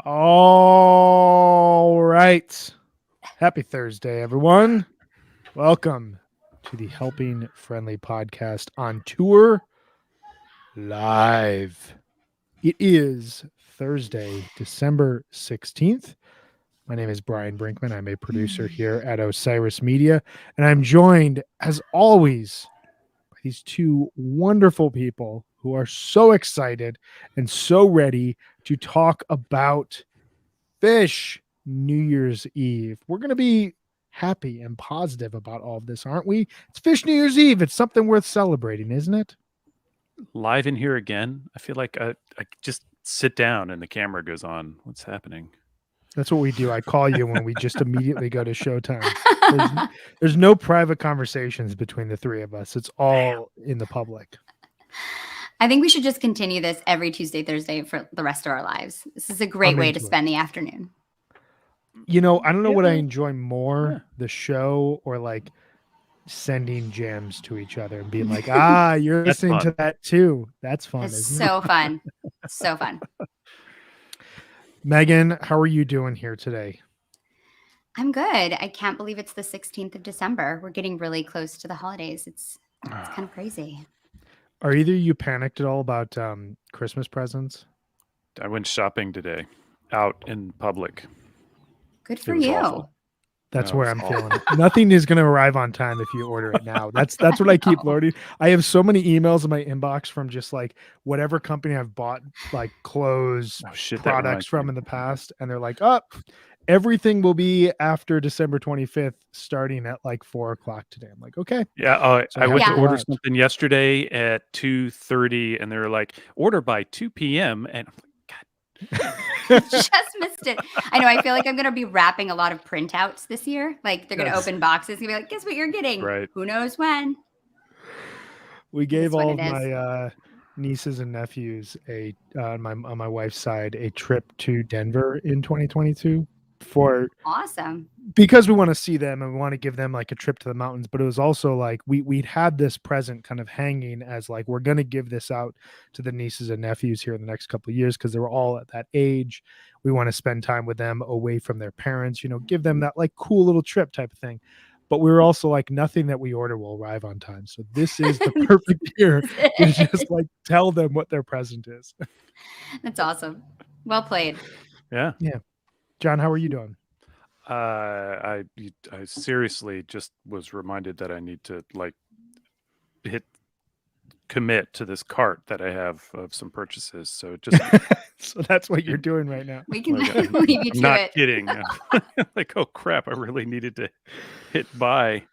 All right. Happy Thursday, everyone. Welcome to the Helping Friendly podcast on tour live. It is Thursday, December 16th. My name is Brian Brinkman. I'm a producer here at Osiris Media, and I'm joined, as always, by these two wonderful people who are so excited and so ready to talk about Phish New Year's Eve. We're going to be happy and positive about all of this, aren't we? It's Phish New Year's Eve. It's something worth celebrating, isn't it? Live in here again. I feel like I just sit down and the camera goes on. What's happening? That's what we do. I call you when we just immediately go to showtime. There's no private conversations between the three of us. It's all in the public. I think we should just continue this every Tuesday, Thursday for the rest of our lives. This is a great way to spend the afternoon. You know, I don't know what I enjoy more, the show or like sending jams to each other and being like, you're listening to that too. That's fun. It's so fun. So fun. Megan, how are you doing here today? I'm good. I can't believe it's the 16th of December. We're getting really close to the holidays. It's kind of crazy. Are either of you panicked at all about Christmas presents? I went shopping today out in public. Good for you. Awful. That's where I'm feeling it. Nothing is going to arrive on time if you order it now. That's what I keep loading. I have so many emails in my inbox from just like whatever company I've bought like clothes products from in the past. And they're like, everything will be after December 25th, starting at like 4:00 today. I'm like, okay. Yeah. So I went to order something yesterday at 2:30 and they were like, order by 2 p.m. And I'm like, just missed it. I know. I feel like I'm going to be wrapping a lot of printouts this year. Like they're going to open boxes and be like, guess what you're getting? Right. Who knows when? We gave all of my nieces and nephews on my wife's side a trip to Denver in 2022 for awesome, because we want to see them and we want to give them like a trip to the mountains. But it was also like we'd had this present kind of hanging as like we're going to give this out to the nieces and nephews here in the next couple of years because they were all at that age. We want to spend time with them away from their parents, give them that like cool little trip type of thing. But we were also like, nothing that we order will arrive on time. So this is the perfect year to just like tell them what their present is. That's awesome. Well played. Yeah. John, how are you doing? I seriously just was reminded that I need to like commit to this cart that I have of some purchases. So just so that's what you're doing right now. We can leave you to not it. Kidding. Like, oh crap, I really needed to hit buy.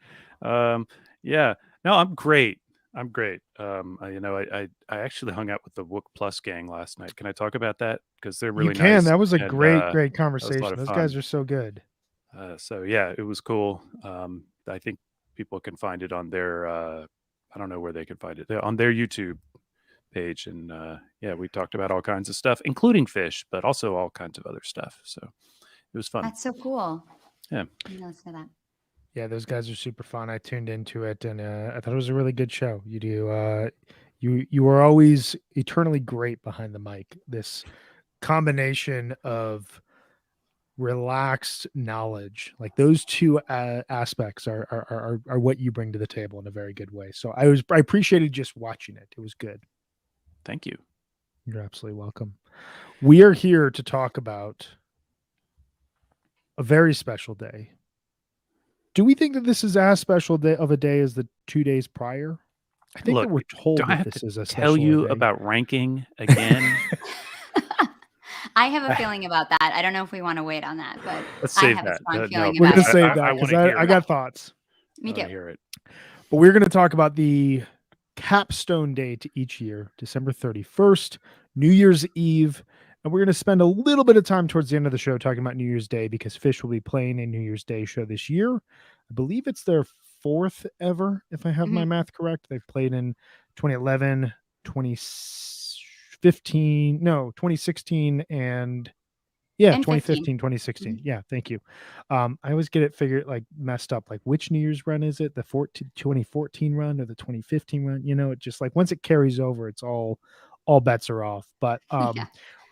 Yeah. No, I'm great. I actually hung out with the Wook Plus gang last night. Can I talk about that? Because they're really nice. That was a great conversation. Those guys are so good. So yeah, it was cool. I think people can find it on their I don't know where they can find it. They're on their YouTube page. And we talked about all kinds of stuff, including Phish, but also all kinds of other stuff. So it was fun. That's so cool. Yeah. I'm gonna listen to that. Yeah, those guys are super fun. I tuned into it and I thought it was a really good show. You are always eternally great behind the mic. This combination of relaxed knowledge, like those two aspects are what you bring to the table in a very good way. So I appreciated just watching it. It was good. Thank you. You're absolutely welcome. We are here to talk about a very special day. Do we think that this is as special of a day as the 2 days prior? I think that we're told that this is a special tell you day. About ranking again. I have a feeling about that. I don't know if we want to wait on that, but let's save I have that. a strong feeling We're about going to it. save that because I got thoughts. Me too. Hear it. But we're going to talk about the capstone day to each year, December 31st, New Year's Eve. And we're going to spend a little bit of time towards the end of the show talking about New Year's Day because Phish will be playing a New Year's Day show this year. I believe it's their fourth ever, if I have my math correct. They've played in 2011, 2016, and 2015, 2016. Mm-hmm. Yeah, thank you. I always get it messed up. Like, which New Year's run is it? The 2014 run or the 2015 run? It just like once it carries over, it's all bets are off. But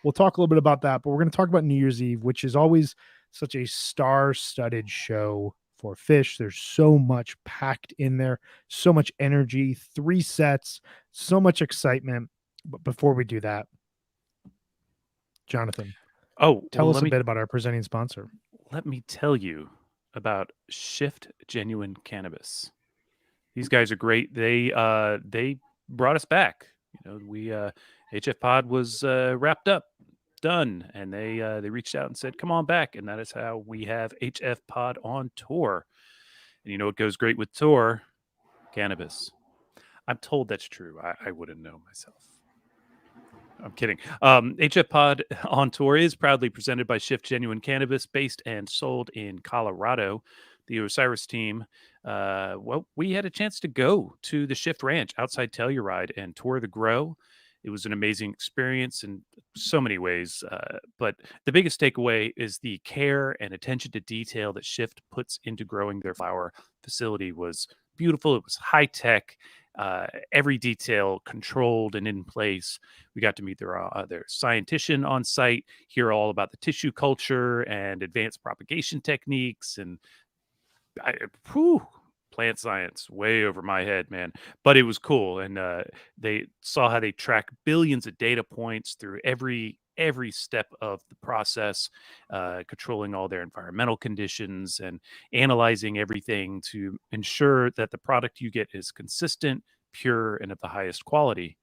we'll talk a little bit about that, but we're going to talk about New Year's Eve, which is always such a star-studded show for Phish. There's so much packed in there, so much energy, 3 sets, so much excitement. But before we do that, Jonathan, tell us a bit about our presenting sponsor. Let me tell you about Shift Genuine Cannabis. These guys are great. They brought us back. We HFPod was wrapped up, done, and they reached out and said, "Come on back," and that is how we have HFPod on tour. And what goes great with tour? Cannabis. I'm told that's true. I wouldn't know myself. I'm kidding. HFPod on tour is proudly presented by Shift Genuine Cannabis, based and sold in Colorado. The Osiris team, we had a chance to go to the Shift Ranch outside Telluride and tour the grow. It was an amazing experience in so many ways, but the biggest takeaway is the care and attention to detail that Shift puts into growing their flower. Facility was beautiful. It was high tech. Every detail controlled and in place. We got to meet their scientician on site, hear all about the tissue culture and advanced propagation techniques, and plant science way over my head, man. But it was cool, and they saw how they track billions of data points through every step of the process, controlling all their environmental conditions and analyzing everything to ensure that the product you get is consistent, pure, and of the highest quality.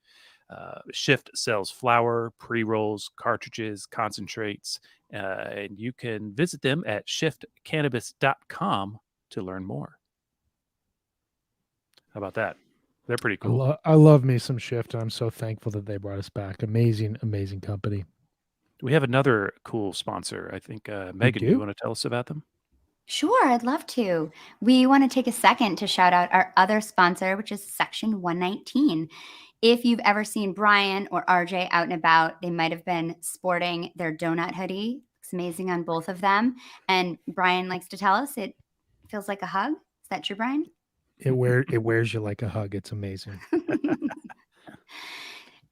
Shift sells flower, pre-rolls, cartridges, concentrates, and you can visit them at shiftcannabis.com to learn more. How about that? They're pretty cool. I love me some Shift, and I'm so thankful that they brought us back. Amazing company. We have another cool sponsor. I think, Megan, do you want to tell us about them? Sure, I'd love to. We want to take a second to shout out our other sponsor, which is Section 119. If you've ever seen Brian or RJ out and about, they might have been sporting their donut hoodie. It's amazing on both of them. And Brian likes to tell us it feels like a hug. Is that true, Brian? It wears you like a hug. It's amazing.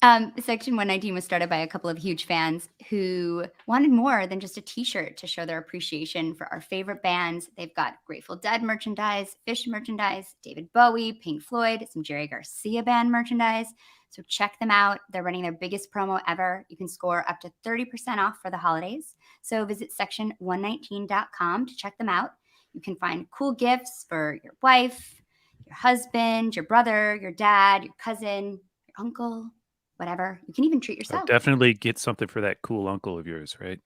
Section 119 was started by a couple of huge fans who wanted more than just a t-shirt to show their appreciation for our favorite bands. They've got Grateful Dead merchandise, Phish merchandise, David Bowie, Pink Floyd, some Jerry Garcia band merchandise. So check them out. They're running their biggest promo ever. You can score up to 30% off for the holidays. So visit section119.com to check them out. You can find cool gifts for your wife, your husband, your brother, your dad, your cousin, your uncle, whatever. You can even treat yourself. Definitely get something for that cool uncle of yours, right?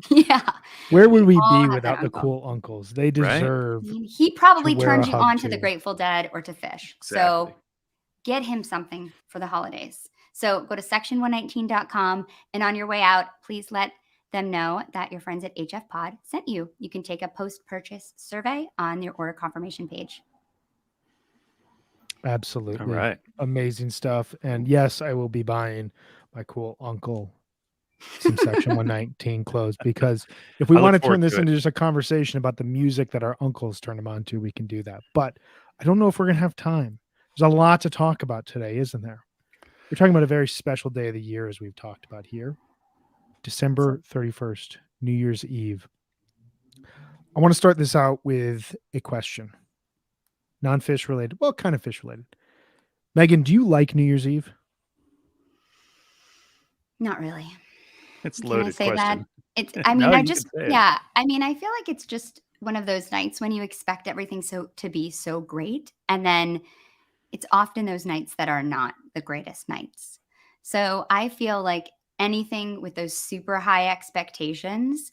Yeah. Where would we be without the cool uncles? They deserve. Right? He probably turned you on to the Grateful Dead or to Phish. Exactly. So get him something for the holidays. So go to section119.com, and on your way out, please let them know that your friends at HFPod sent you. You can take a post-purchase survey on your order confirmation page. Absolutely. All right. Amazing stuff. And yes, I will be buying my cool uncle some Section 119 clothes, because if we want to turn this into just a conversation about the music that our uncles turn them on to, we can do that. But I don't know if we're going to have time. There's a lot to talk about today, isn't there? We're talking about a very special day of the year, as we've talked about here. December 31st, New Year's Eve. I want to start this out with a question. Non-Phish related. Well, kind of Phish related. Megan, do you like New Year's Eve? Not really. It's a loaded question. That? It's. I mean, I mean, I feel like it's just one of those nights when you expect everything to be so great, and then it's often those nights that are not the greatest nights. So I feel like anything with those super high expectations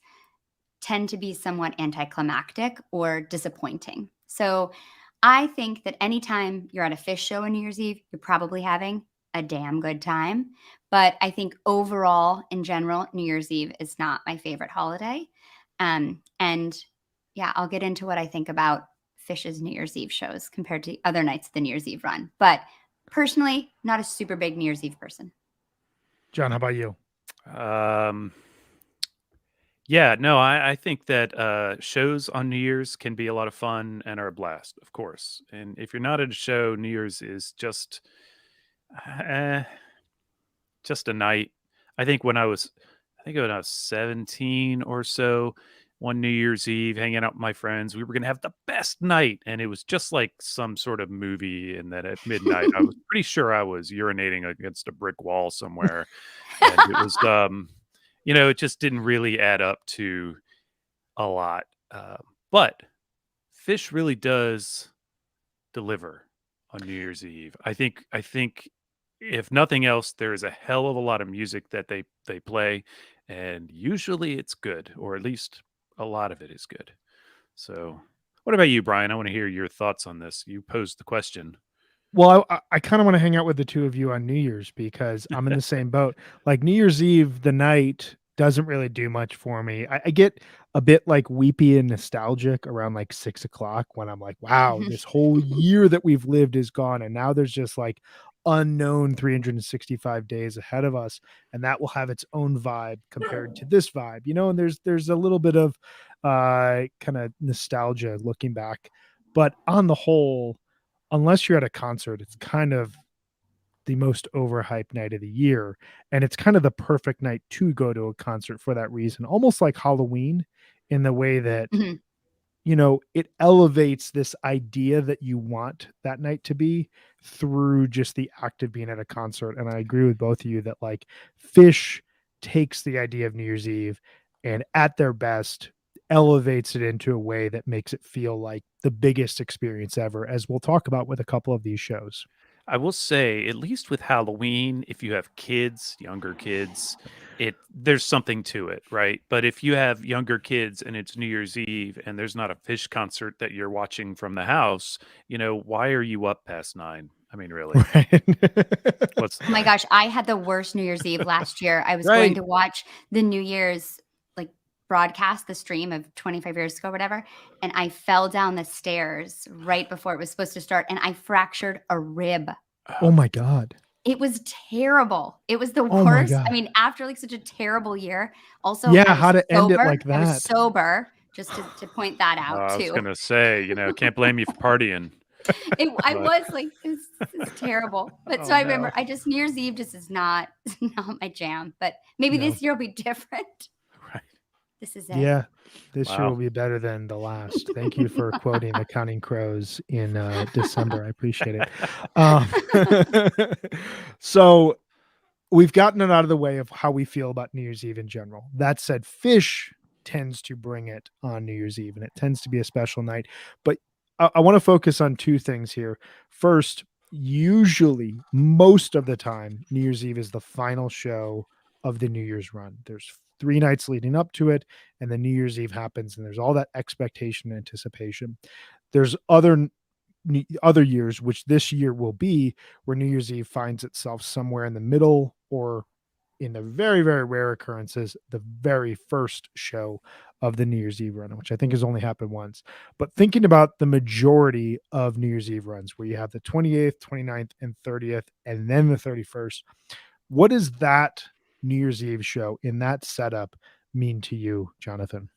tend to be somewhat anticlimactic or disappointing. So I think that anytime you're at a Phish show on New Year's Eve, you're probably having a damn good time. But I think overall, in general, New Year's Eve is not my favorite holiday. And yeah, I'll get into what I think about Phish's New Year's Eve shows compared to other nights of the New Year's Eve run. But personally, not a super big New Year's Eve person. John, how about you? Yeah, no, I think that shows on New Year's can be a lot of fun and are a blast, of course. And if you're not at a show, New Year's is just a night. I think when I was I think when I was 17 or so, one New Year's Eve, hanging out with my friends. We were going to have the best night. And it was just like some sort of movie. And then at midnight, I was pretty sure I was urinating against a brick wall somewhere. And it was, it just didn't really add up to a lot. But Phish really does deliver on New Year's Eve. I think if nothing else, there is a hell of a lot of music that they play, and usually it's good, or at least a lot of it is good. So, what about you, Brian? I want to hear your thoughts on this. You posed the question. Well, I kind of want to hang out with the two of you on New Year's because I'm in the same boat. Like New Year's Eve, the night doesn't really do much for me. I get a bit like weepy and nostalgic around like 6 o'clock when I'm like, wow, this whole year that we've lived is gone. And now there's just like unknown 365 days ahead of us. And that will have its own vibe compared to this vibe, and there's a little bit of kind of nostalgia looking back. But on the whole, unless you're at a concert, it's kind of the most overhyped night of the year. And it's kind of the perfect night to go to a concert for that reason, almost like Halloween in the way that, it elevates this idea that you want that night to be through just the act of being at a concert. And I agree with both of you that like Phish takes the idea of New Year's Eve and at their best elevates it into a way that makes it feel like the biggest experience ever, as we'll talk about with a couple of these shows. I will say, at least with Halloween, if you have kids, younger kids, there's something to it, right? But if you have younger kids and it's New Year's Eve and there's not a Phish concert that you're watching from the house, why are you up past 9? I mean, really? Right. What's Oh my gosh, I had the worst New Year's Eve last year. I was going to watch the New Year's broadcast, the stream of 25 years ago, whatever, and I fell down the stairs right before it was supposed to start, and I fractured a rib. Oh my God. It was terrible. It was the Oh my worst. God. I mean, after like such a terrible year. Also, Yeah, I was how to end it sober. like I was that. sober, just to point that out I was too. gonna say, can't blame you for partying. I was like, it's terrible. But so I remember, New Year's Eve just is not my jam. But maybe this year will be different. Right. This is it. Yeah, this year will be better than the last. Thank you for quoting the Counting Crows in December. I appreciate it. So we've gotten it out of the way of how we feel about New Year's Eve in general. That said, Phish tends to bring it on New Year's Eve, and it tends to be a special night. But I want to focus on two things here. First, usually, most of the time, New Year's Eve is the final show of the New Year's run. There's 3 nights leading up to it, and then New Year's Eve happens, and there's all that expectation and anticipation. There's other years, which this year will be, where New Year's Eve finds itself somewhere in the middle, or in the very, very rare occurrences, the very first show of the New Year's Eve run, which I think has only happened once. But thinking about the majority of New Year's Eve runs, where you have the 28th, 29th, and 30th, and then the 31st, what does that New Year's Eve show in that setup mean to you, Jonathan?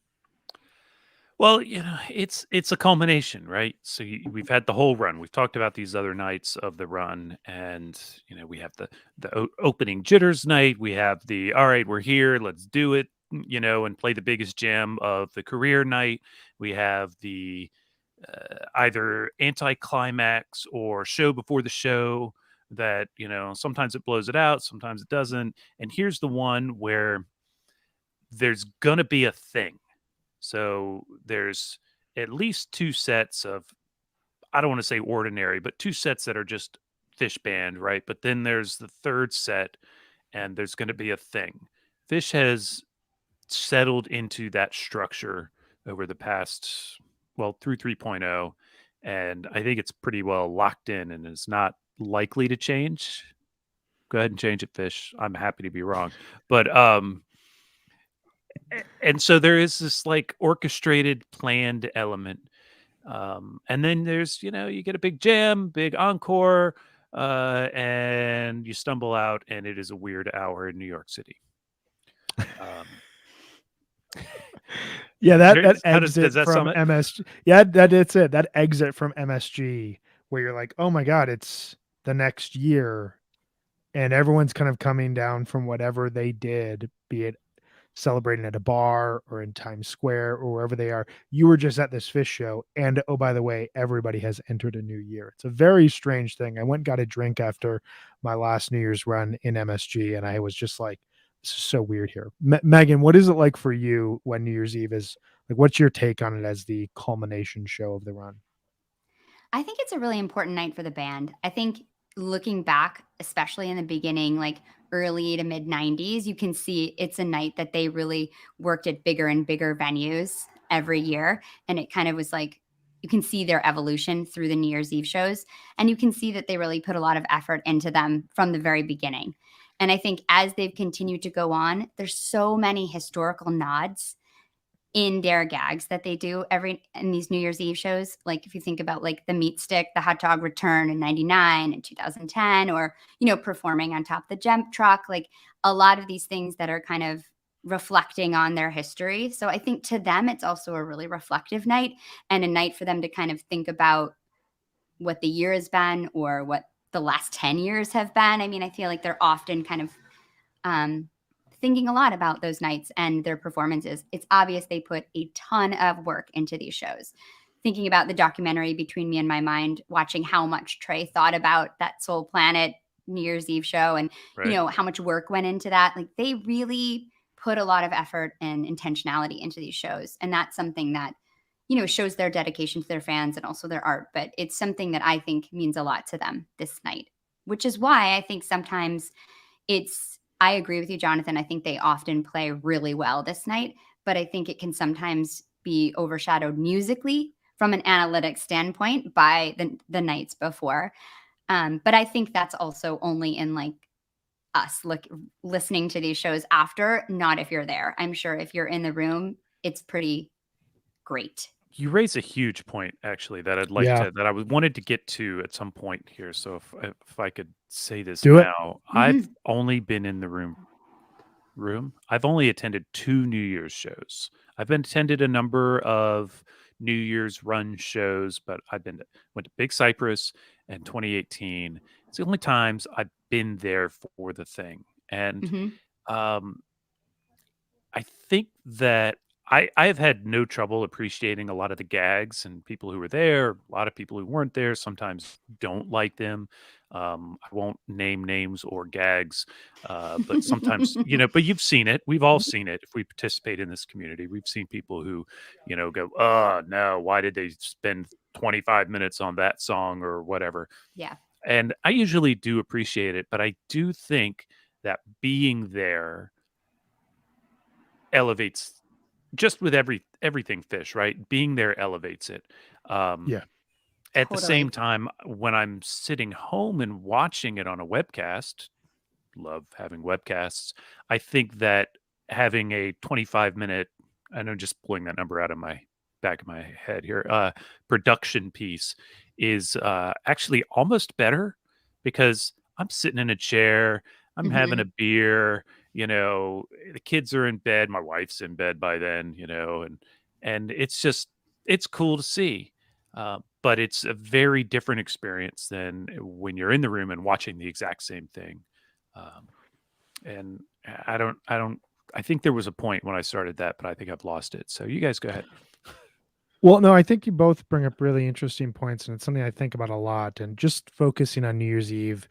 Well, it's a culmination, right? So we've had the whole run. We've talked about these other nights of the run, and we have the opening jitters night. We have the all right, we're here, let's do it, and play the biggest jam of the career night. We have the either anticlimax or show before the show that sometimes it blows it out, sometimes it doesn't. And here's the one where there's gonna be a thing. So there's at least 2 sets of, I don't want to say ordinary, but 2 sets that are just Phish band, right? But then there's the third set, and there's going to be a thing. Phish has settled into that structure over the past, through 3.0, and I think it's pretty well locked in and is not likely to change. Go ahead and change it, Phish. I'm happy to be wrong. But and so there is this like orchestrated, planned element. And then there's, you get a big jam, big encore, and you stumble out, and it is a weird hour in New York City. Yeah, that exit does that from MSG. Yeah, that's it. That exit from MSG where you're like, oh my God, it's the next year. And everyone's kind of coming down from whatever they did, be it celebrating at a bar or in Times Square or wherever they are. You were just at this Phish show, and oh, by the way, everybody has entered a new year. It's a very strange thing. I went and got a drink after my last New Year's run in MSG, and I was just like, this is so weird here. Megan, what is it like for you when New Year's Eve is like? What's your take on it as the culmination show of the run? I think it's a really important night for the band. I think looking back, especially in the beginning, like early to mid 90s, you can see it's a night that they really worked at bigger and bigger venues every year. And it kind of was like, you can see their evolution through the New Year's Eve shows. And you can see that they really put a lot of effort into them from the very beginning. And I think as they've continued to go on, there's so many historical nods in their gags that they do every in these New Year's Eve shows. Like if you think about like the meat stick, the hot dog return in 99 and 2010, or, performing on top of the jump truck, like a lot of these things that are kind of reflecting on their history. So I think to them, it's also a really reflective night and a night for them to kind of think about what the year has been or what the last 10 years have been. I mean, I feel like they're often kind of thinking a lot about those nights and their performances. It's obvious they put a ton of work into these shows. Thinking about the documentary Between Me and My Mind, watching how much Trey thought about that Soul Planet New Year's Eve show and, how much work went into that. Like they really put a lot of effort and intentionality into these shows. And that's something that, shows their dedication to their fans and also their art. But it's something that I think means a lot to them this night, which is why I think sometimes I agree with you, Jonathan. I think they often play really well this night, but I think it can sometimes be overshadowed musically from an analytics standpoint by the nights before. But I think that's also only in like us listening to these shows after, not if you're there. I'm sure if you're in the room, it's pretty great. You raise a huge point, actually, that I'd like to that I wanted to get to at some point here. So if I could say this Do it. now, I've only been in the room. I've only attended 2 New Year's shows. I've attended a number of New Year's run shows, but went to Big Cypress in 2018. It's the only times I've been there for the thing, and um, I think that I have had no trouble appreciating a lot of the gags and people who were there. A lot of people who weren't there sometimes don't like them. I won't name names or gags, but sometimes, but you've seen it. We've all seen it. If we participate in this community, we've seen people who, go, oh, no, why did they spend 25 minutes on that song or whatever? Yeah. And I usually do appreciate it, but I do think that being there elevates just with everything Phish, right? Being there elevates it. At the same time, when I'm sitting home and watching it on a webcast, love having webcasts, I think that having a 25-minute, I know, just pulling that number out of my back of my head here, production piece is actually almost better because I'm sitting in a chair, I'm having a beer, the kids are in bed, my wife's in bed by then, and it's cool to see. But it's a very different experience than when you're in the room and watching the exact same thing. And I think there was a point when I started that, but I think I've lost it. So you guys go ahead. Well, no, I think you both bring up really interesting points, and it's something I think about a lot. And just focusing on New Year's Eve,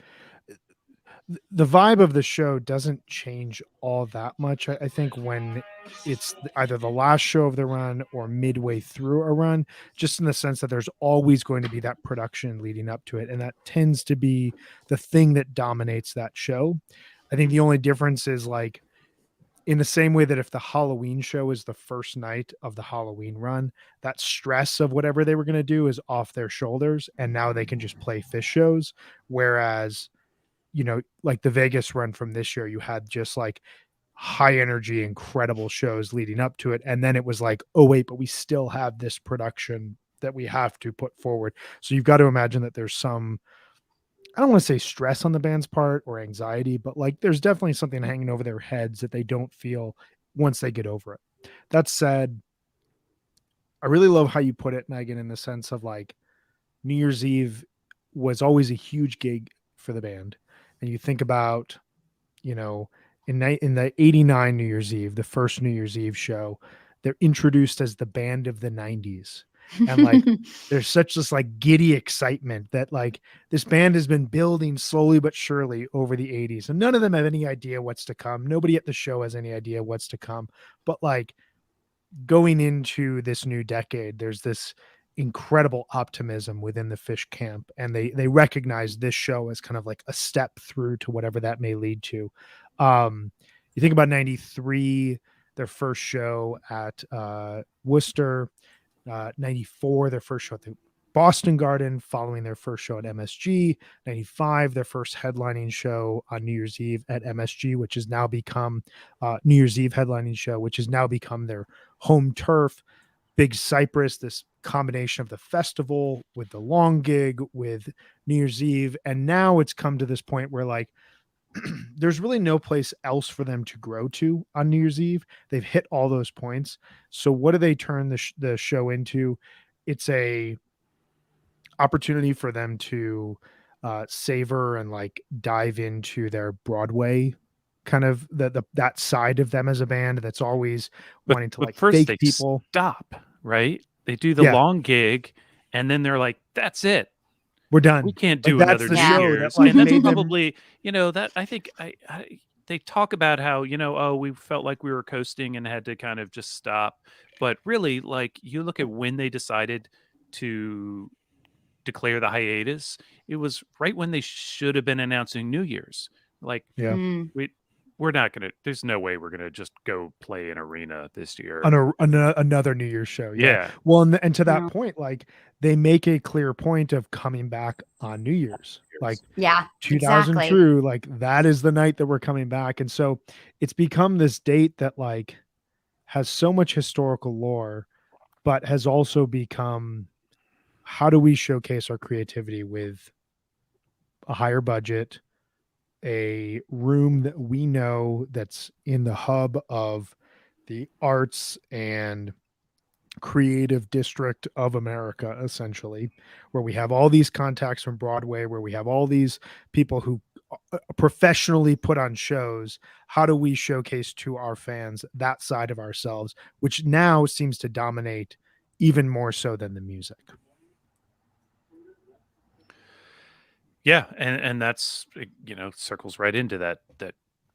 the vibe of the show doesn't change all that much. I think when it's either the last show of the run or midway through a run, just in the sense that there's always going to be that production leading up to it. And that tends to be the thing that dominates that show. I think the only difference is like, in the same way that if the Halloween show is the first night of the Halloween run, that stress of whatever they were going to do is off their shoulders. And now they can just play Phish shows. Whereas, like the Vegas run from this year, you had just like high energy, incredible shows leading up to it. And then it was like, oh, wait, but we still have this production that we have to put forward. So you've got to imagine that there's some, I don't want to say stress on the band's part or anxiety, but like there's definitely something hanging over their heads that they don't feel once they get over it. That said, I really love how you put it, Megan, in the sense of like New Year's Eve was always a huge gig for the band. And you think about, in the 89 New Year's Eve, the first New Year's Eve show, they're introduced as the band of the 90s. And like there's such this like giddy excitement that like this band has been building slowly but surely over the 80s, and none of them have any idea what's to come. Nobody at the show has any idea what's to come. But like going into this new decade, there's this incredible optimism within the Phish camp, and they recognize this show as kind of like a step through to whatever that may lead to. You think about 93, their first show at Worcester, 94, their first show at the Boston Garden, following their first show at MSG, 95, their first headlining show on New Year's Eve at MSG, which has now become New Year's Eve headlining show, which has now become their home turf. Big Cypress, this combination of the festival with the long gig with New Year's Eve. And now it's come to this point where like there's really no place else for them to grow to on New Year's Eve. They've hit all those points. So what do they turn the show into? It's a opportunity for them to savor and like dive into their Broadway kind of that side of them as a band that's always wanting to like first fake they people. Stop, right? They do the long gig, and then they're like, "That's it, we're done. We can't do like, another that's the show years." that, like, and that's made probably that I think they talk about how we felt like we were coasting and had to kind of just stop, but really, like you look at when they decided to declare the hiatus, it was right when they should have been announcing New Year's. Like, we're not gonna. There's no way we're gonna just go play an arena this year on another New Year's show. Yeah. Well, and to that point, like they make a clear point of coming back on New Year's. Like 2000 exactly. true. Like that is the night that we're coming back, and so it's become this date that like has so much historical lore, but has also become, how do we showcase our creativity with a higher budget, a room that we know that's in the hub of the arts and creative district of America, essentially, where we have all these contacts from Broadway, where we have all these people who professionally put on shows. How do we showcase to our fans that side of ourselves, which now seems to dominate even more so than the music? Yeah, and that's circles right into that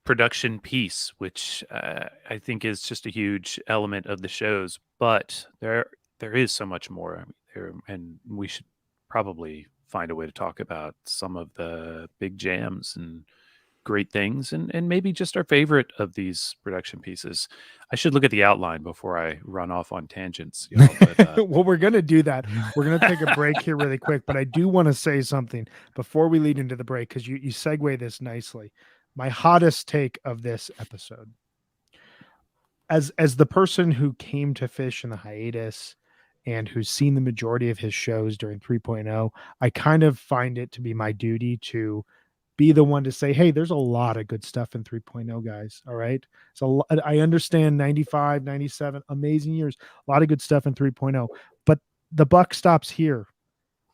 production piece, which I think is just a huge element of the shows. But there is so much more. And we should probably find a way to talk about some of the big jams and great things, and maybe just our favorite of these production pieces. I should look at the outline before I run off on tangents. But, well, we're going to do that. We're going to take a break here really quick, but I do want to say something before we lead into the break, because you segue this nicely. My hottest take of this episode, as the person who came to Phish in the hiatus and who's seen the majority of his shows during 3.0, I kind of find it to be my duty to be the one to say, hey, there's a lot of good stuff in 3.0, guys. All right. So I understand 95, 97, amazing years, a lot of good stuff in 3.0, but the buck stops here.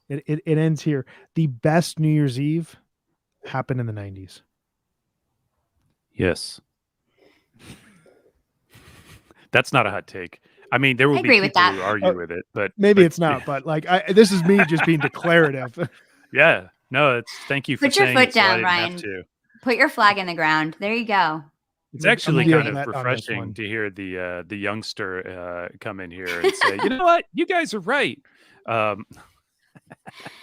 It ends here. The best New Year's Eve happened in the 90s. Yes. That's not a hot take. I mean, there will be people who argue with it, but maybe it's not. But like, this is me just being declarative. Yeah. No, thank you for put your saying foot it, down, so Ryan. Put your flag in the ground. There you go. It's actually kind of refreshing to hear the youngster come in here and say, you know what, you guys are right.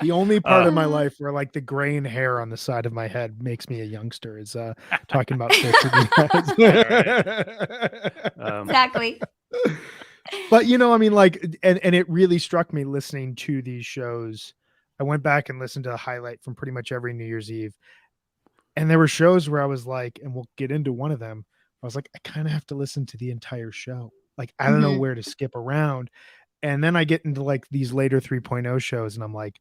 The only part of my life where like the graying hair on the side of my head makes me a youngster is talking about Phish. Exactly. But I mean, like, and it really struck me listening to these shows. I went back and listened to a highlight from pretty much every New Year's Eve. And there were shows where I was like, and we'll get into one of them, I was like, I kind of have to listen to the entire show. Like, I don't know where to skip around. And then I get into like these later 3.0 shows and I'm like,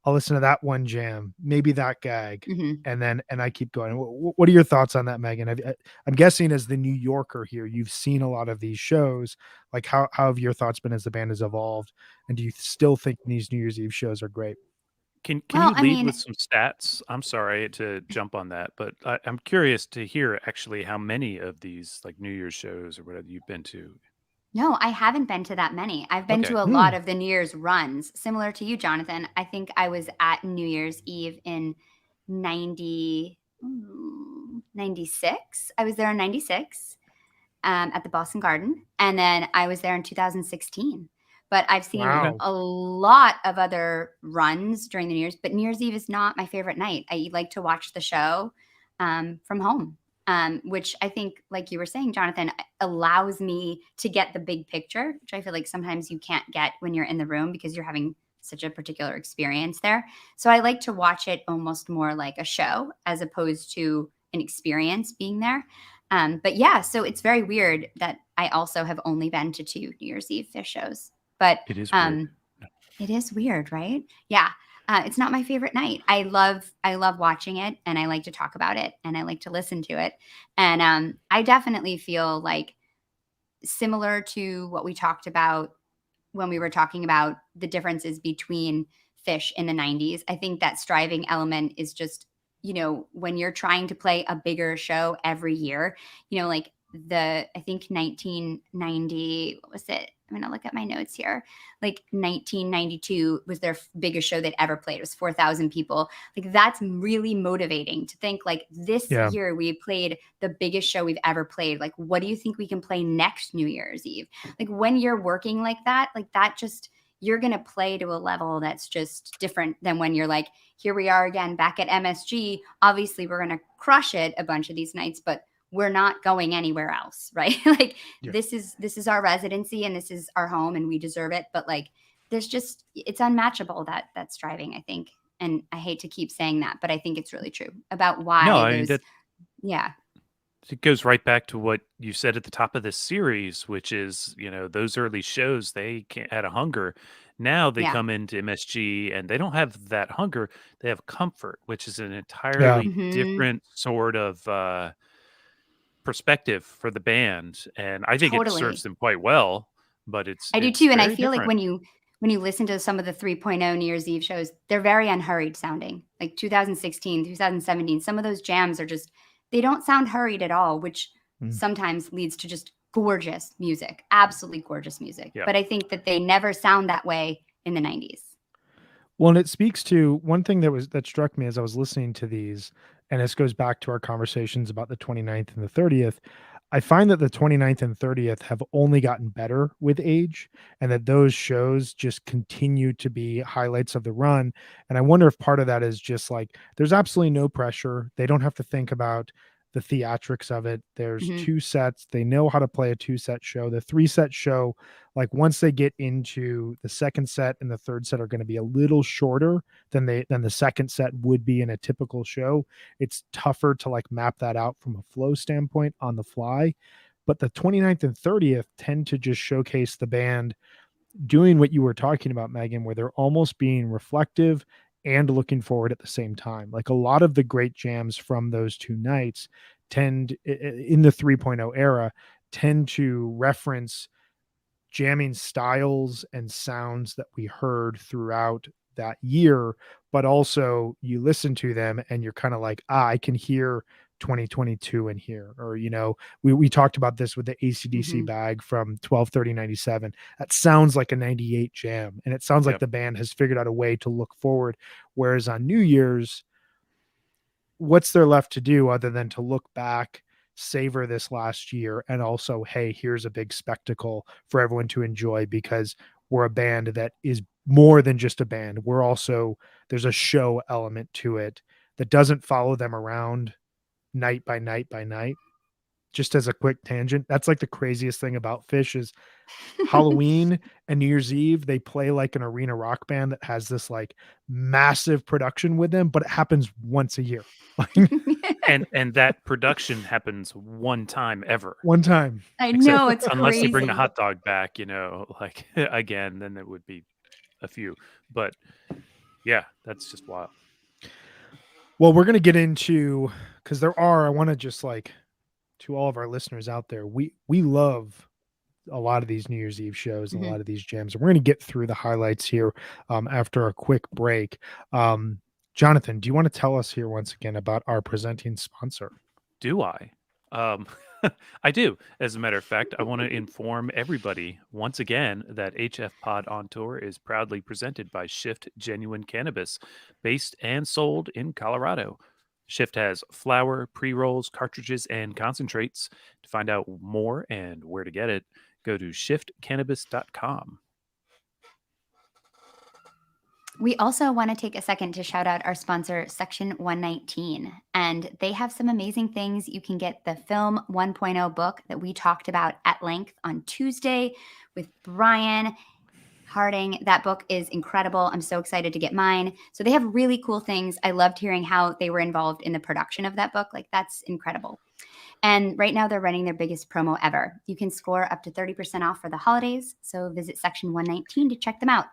I'll listen to that one jam, maybe that gag. And I keep going. What are your thoughts on that, Megan? I'm guessing as the New Yorker here, you've seen a lot of these shows. Like how have your thoughts been as the band has evolved? And do you still think these New Year's Eve shows are great? Can Well, you I lead with mean, some stats? I'm sorry to jump on that, but I'm curious to hear actually how many of these like New Year's shows or whatever you've been to. no, I haven't been to that many. I've been Okay. to a lot Hmm. of the New Year's runs, similar to you, Jonathan. I think I was at New Year's Eve in 90, 96. I was there in 96 at the Boston Garden. And then I was there in 2016. But I've seen Okay. Wow. a lot of other runs during the New Year's, but New Year's Eve is not my favorite night. I like to watch the show from home. Which I think, like you were saying, Jonathan, allows me to get the big picture, which I feel like sometimes you can't get when you're in the room because you're having such a particular experience there. So I like to watch it almost more like a show as opposed to an experience being there. But yeah, so it's very weird that I also have only been to 2 New Year's Eve Phish shows. But It is weird. it is weird, right? Yeah. It's not my favorite night. I love watching it, and I like to talk about it, and I like to listen to it. And I definitely feel like similar to what we talked about when we were talking about the differences between Phish in the 90s. I think that striving element is just, when you're trying to play a bigger show every year, like I think 1990, what was it? I'm going to look at my notes here. Like 1992 was their biggest show they'd ever played. It was 4,000 people. Like that's really motivating to think like this Yeah. year we played the biggest show we've ever played. Like, what do you think we can play next New Year's Eve? Like when you're working like that just you're going to play to a level that's just different than when you're like, here we are again back at MSG. Obviously, we're going to crush it a bunch of these nights, but we're not going anywhere else, right? Like Yeah. this is our residency and this is our home and we deserve it. But like it's unmatchable that striving, I think. And I hate to keep saying that, but I think it's really true about No, why I mean yeah. it goes right back to what you said at the top of this series, which is, those early shows, had a hunger. Now they Yeah. come into MSG and they don't have that hunger. They have comfort, which is an Yeah. entirely Mhm. different sort of perspective for the band. And I think it serves Totally. them quite well, but I do it's too, and I very feel like different. when you listen to some of the 3.0 New Year's Eve shows, they're very unhurried sounding. Like 2016, 2017, some of those jams are just they don't sound hurried at all, which Mm. sometimes leads to just gorgeous music, absolutely gorgeous music. Yeah. But I think that they never sound that way in the 90s. Well, and it speaks to one thing that struck me as I was listening to these, and this goes back to our conversations about the 29th and the 30th. I find that the 29th and 30th have only gotten better with age, and that those shows just continue to be highlights of the run. And I wonder if part of that is just like there's absolutely no pressure. They don't have to think about the theatrics of it. There's Mhm. 2 sets. They know how to play a 2 set show. The 3 set show, like once they get into the second set and the third set are going to be a little shorter than the second set would be in a typical show. It's tougher to like map that out from a flow standpoint on the fly. But the 29th and 30th tend to just showcase the band doing what you were talking about, Megan, where they're almost being reflective and looking forward at the same time. Like a lot of the great jams from those 2 nights in the 3.0 era tend to reference jamming styles and sounds that we heard throughout that year, but also you listen to them and you're kind of like, I can hear 2022 in here. Or, we talked about this with the ACDC Mhm. bag from 12/30/97. That sounds like a 98 jam. And it sounds like Yep. the band has figured out a way to look forward. Whereas on New Year's, what's there left to do other than to look back, savor this last year, and also, hey, here's a big spectacle for everyone to enjoy because we're a band that is more than just a band. There's a show element to it that doesn't follow them around night by night by night. Just as a quick tangent, that's like the craziest thing about Phish is Halloween and New Year's Eve, they play like an arena rock band that has this like massive production with them, but it happens once a year. Like And that production happens one time ever. one time. I Except know, it's unless you bring the crazy. hot dog back, like again, then it would be a few. But yeah, that's just wild. Well, we're going to get into because I want to just like to all of our listeners out there, we love a lot of these New Year's Eve shows and a lot of these jams. And we're going to get through the highlights here after a quick break. Jonathan, do you want to tell us here once again about our presenting sponsor? Do I? I do. As a matter of fact, I want to inform everybody once again that HFPod on Tour is proudly presented by Shift Genuine Cannabis, based and sold in Colorado. Shift has flower, pre-rolls, cartridges, and concentrates. To find out more and where to get it, go to shiftcannabis.com. We also want to take a second to shout out our sponsor, Section 119. And they have some amazing things. You can get the Film 1.0 book that we talked about at length on Tuesday with Brian Harding. That book is incredible. I'm so excited to get mine. So they have really cool things. I loved hearing how they were involved in the production of that book. Like, that's incredible. And right now they're running their biggest promo ever. You can score up to 30% off for the holidays. So visit Section 119 to check them out.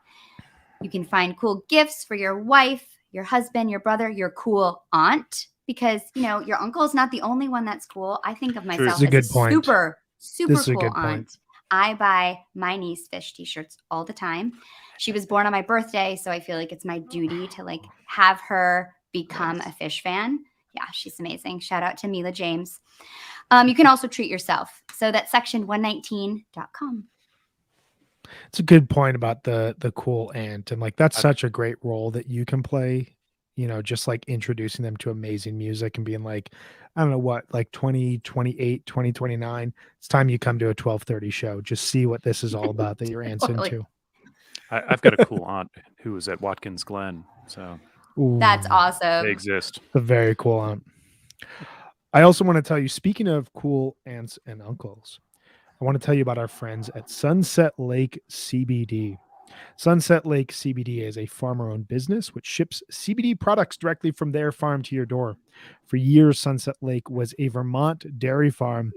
You can find cool gifts for your wife, your husband, your brother, your cool aunt, because, you know, your uncle is not the only one that's cool. I think of myself as a super cool aunt. I buy my niece Phish t-shirts all the time. She was born on my birthday, so I feel like it's my duty to like have her become a Phish fan. Yeah, she's amazing. Shout out to Mila James. You can also treat yourself. So that's section119.com. It's a good point about the cool aunt, and like that's such a great role that you can play, you know, just like introducing them to amazing music and being like, I don't know what, like 2028, 2029, it's time you come to a 12:30 show. Just see what this is all about that your aunt's into. I've got a cool aunt who was at Watkins Glen, so that's awesome. They exist. A very cool aunt. I also want to tell you, speaking of cool aunts and uncles, I want to tell you about our friends at Sunset Lake CBD. Sunset Lake CBD is a farmer-owned business which ships CBD products directly from their farm to your door. For years, Sunset Lake was a Vermont dairy farm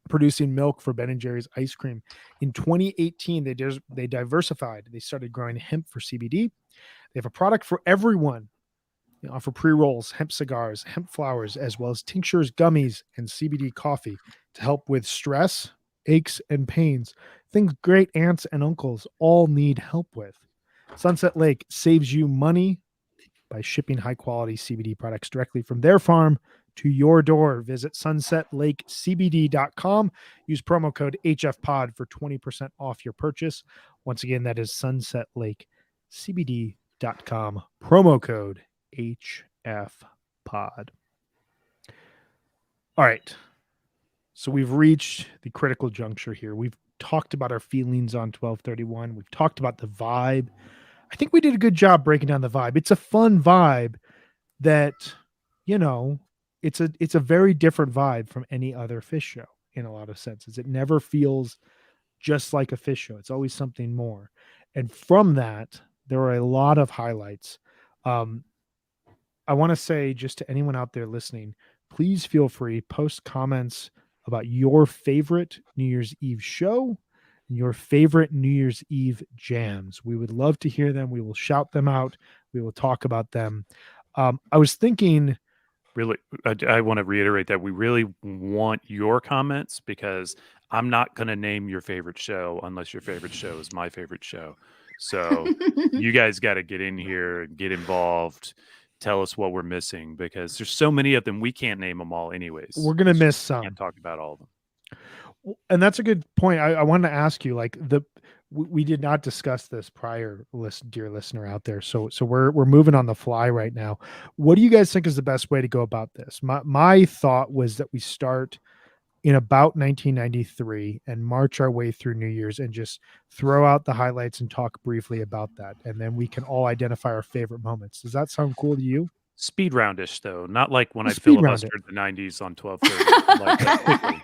producing milk for Ben & Jerry's ice cream. In 2018, they diversified. They started growing hemp for CBD. They have a product for everyone. They offer pre-rolls, hemp cigars, hemp flowers, as well as tinctures, gummies, and CBD coffee to help with stress, aches, and pains, things great aunts and uncles all need help with. Sunset Lake saves you money by shipping high-quality CBD products directly from their farm to your door. Visit sunsetlakecbd.com. Use promo code HFPod for 20% off your purchase. Once again, that is sunsetlakecbd.com. Promo code HFPod. All right. So we've reached the critical juncture here. We've talked about our feelings on 12/31. We've talked about the vibe. I think we did a good job breaking down the vibe. It's a fun vibe that, you know, it's a very different vibe from any other Phish show in a lot of senses. It never feels just like a Phish show. It's always something more. And from that, there are a lot of highlights. I want to say just to anyone out there listening, please feel free, post comments about your favorite New Year's Eve show and your favorite New Year's Eve jams. We would love to hear them. We will shout them out. We will talk about them. I was thinking, really, I want to reiterate that we really want your comments, because I'm not going to name your favorite show unless your favorite show is my favorite show. So you guys got to get in here and get involved. Tell us what we're missing, because there's so many of them. We can't name them all anyways. We're going to miss some. Can't talk about all of them. And that's a good point. I wanted to ask you, like, we did not discuss this prior, dear listener out there. So we're moving on the fly right now. What do you guys think is the best way to go about this? My thought was that we start in about 1993 and march our way through New Year's and just throw out the highlights and talk briefly about that. And then we can all identify our favorite moments. Does that sound cool to you? Speed roundish, though. Not like when I filibustered the 90s on 12:30.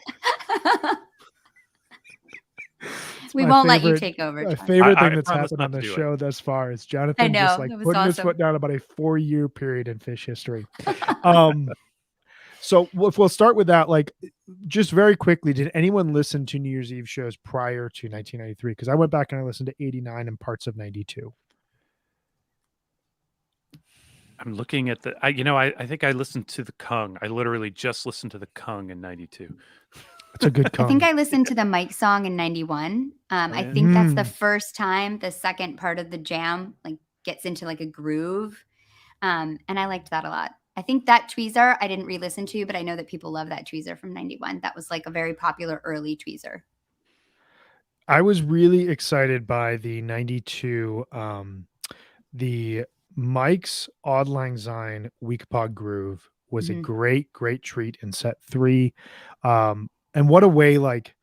We won't let you take over. My favorite thing that's happened on the show thus far is Jonathan just like putting his foot down about a 4-year period in Phish history. So if we'll start with that, like, just very quickly, did anyone listen to New Year's Eve shows prior to 1993? Because I went back and I listened to 89 and parts of 92. I'm looking at I think I listened to the Kung. I literally just listened to the Kung in 92. It's a good I think Kung. I listened to the Mike song in 91. I yeah. think that's the first time the second part of the jam like gets into like a groove. And I liked that a lot. I think that Tweezer I didn't re-listen to, but I know that people love that Tweezer from 91. That was like a very popular early Tweezer. I was really excited by the 92, the Mike's Auld Lang Syne Weak Pod Groove was a great treat in set 3. And what a way, like,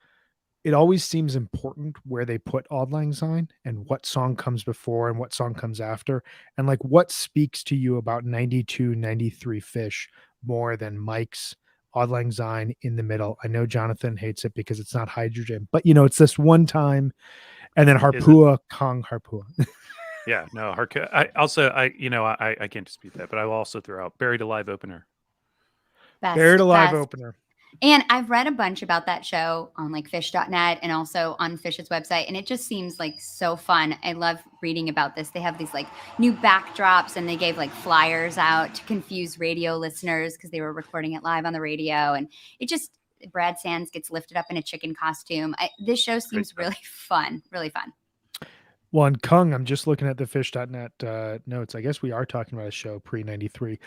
it always seems important where they put Auld Lang Syne and what song comes before and what song comes after. And like, what speaks to you about 92, 93 Phish more than Mike's Auld Lang Syne in the middle? I know Jonathan hates it because it's not hydrogen, but it's this one time. And then Harpua, Kong, Harpua. Yeah, no, I can't dispute that, but I will also throw out Buried Alive opener. Buried Alive opener. And I've read a bunch about that show on like Phish.net and also on Phish's website. And it just seems like so fun. I love reading about this. They have these like new backdrops and they gave like flyers out to confuse radio listeners because they were recording it live on the radio. And it just, Brad Sands gets lifted up in a chicken costume. This show seems really fun, really fun. Well, and Kung, I'm just looking at the Phish.net notes. I guess we are talking about a show pre-93.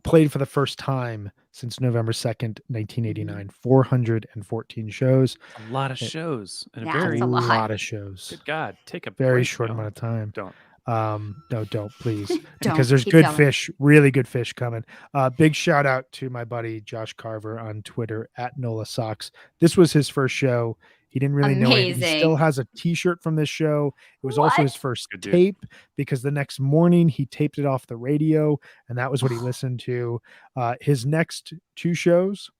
Played for the first time since November 2nd, 1989. 414 shows. A lot of shows. And a lot of shows. Good God, take a very break, short amount of time. Don't. No, don't, please. Don't, because there's good Phish, really good Phish coming. Big shout out to my buddy Josh Carver on Twitter at Nola Socks. This was his first show. He didn't really know it. He still has a t-shirt from this show. It was also his first tape because the next morning he taped it off the radio and that was what he listened to. His next 2 shows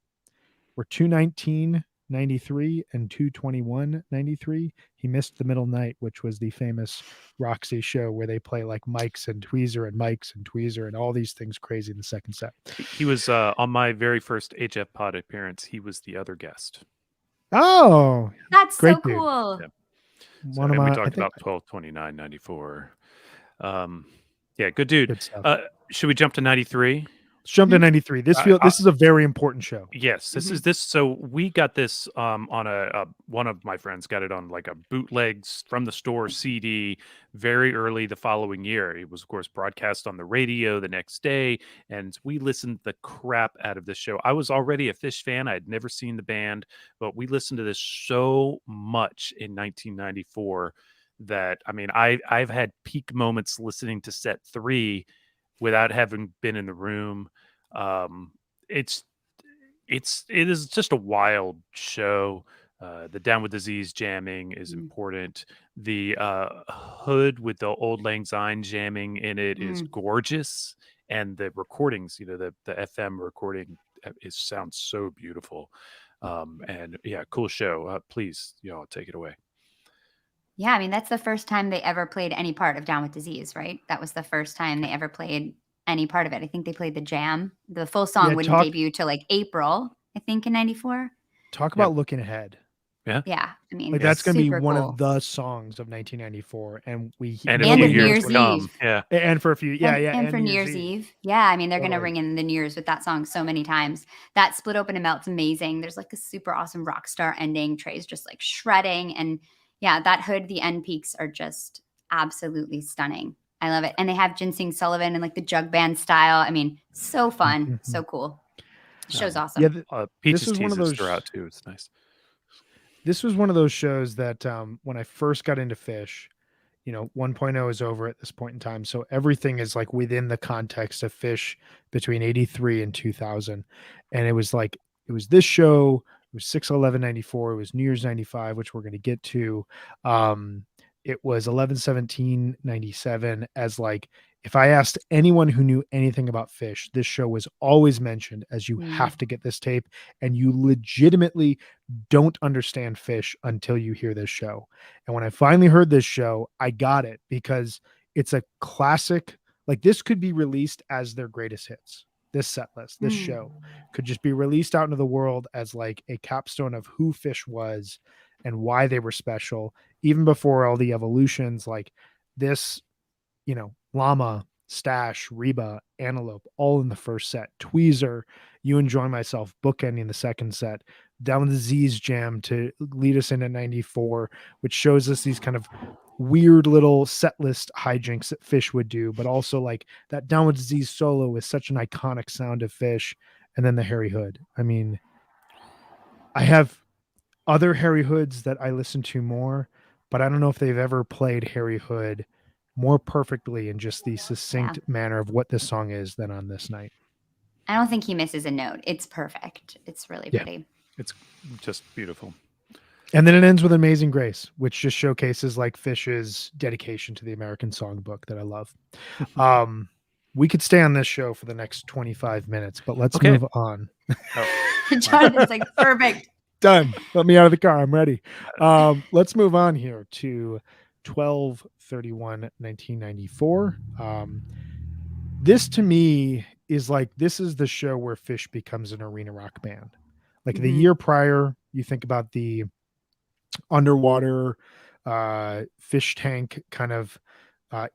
were 2/19/93 and 2/21/93. He missed the middle night, which was the famous Roxy show where they play like Mike's and Tweezer and Mike's and Tweezer and all these things crazy in the second set. He was on my very first HFPod appearance. He was the other guest. Oh, that's great so cool. Yeah. So, we talked about 12/29/94. Yeah, good dude. Good stuff. Should we jump to 93? Let's jump to 93. This is a very important show. Yes, this is this. So we got this on one of my friends got it on like a bootlegs from the store CD very early the following year. It was of course broadcast on the radio the next day, and we listened the crap out of this show. I was already a Phish fan. I had never seen the band, but we listened to this so much in 1994 that I've had peak moments listening to set 3 without having been in the room. It is just a wild show. The Down with Disease jamming is important. The Hood with the Auld Lang Syne jamming in it is gorgeous, and the recordings, the FM recording sounds so beautiful. And yeah, cool show. Please, take it away. Yeah, that's the first time they ever played any part of Down with Disease, right? That was the first time they ever played any part of it. I think they played the jam. The full song wouldn't debut till like April, I think, in 94. Talk about looking ahead. Yeah. Yeah. That's going to be one of the songs of 1994. And New Year's Eve. Yeah. And for a few. Yeah. And for New Year's Eve. Yeah. They're going to ring in the New Year's with that song so many times. That Split Open and Melt's amazing. There's like a super awesome rock star ending. Trey's just like shredding. And yeah, that Hood, the end peaks are just absolutely stunning. I love it. And they have Ginseng Sullivan and like the jug band style. So fun. So cool. The show's awesome. Yeah, Peaches teasers throughout too. It's nice. This was one of those shows that when I first got into Phish, 1.0 is over at this point in time. So everything is like within the context of Phish between 83 and 2000. And it was this show, it was 6/11/94. It was New Year's 95, which we're going to get to. It was 11/17/97 as like, if I asked anyone who knew anything about Phish, this show was always mentioned as you have to get this tape, and you legitimately don't understand Phish until you hear this show. And when I finally heard this show, I got it because it's a classic. Like, this could be released as their greatest hits. This set list, this show could just be released out into the world as like a capstone of who Phish was and why they were special, even before all the evolutions like this, Llama, Stash, Reba, Antelope, all in the first set. Tweezer, You Enjoy Myself, bookending the second set. Down with the Z's jam to lead us into 94, which shows us these kind of weird little set list hijinks that Phish would do, but also like that Down with the Z's solo is such an iconic sound of Phish. And then the Harry Hood. I mean, I have other Harry Hoods that I listen to more, but I don't know if they've ever played Harry Hood more perfectly in just the succinct manner of what this song is than on this night. I don't think he misses a note. It's perfect. It's really pretty. It's just beautiful. And then it ends with Amazing Grace, which just showcases like Phish's dedication to the American songbook that I love. We could stay on this show for the next 25 minutes, but let's move on. Jonathan's like, perfect. Done. Let me out of the car. I'm ready. Let's move on here to 12/31/1994. This to me is like, this is the show where Phish becomes an arena rock band. Like the year prior, you think about the underwater fish tank kind of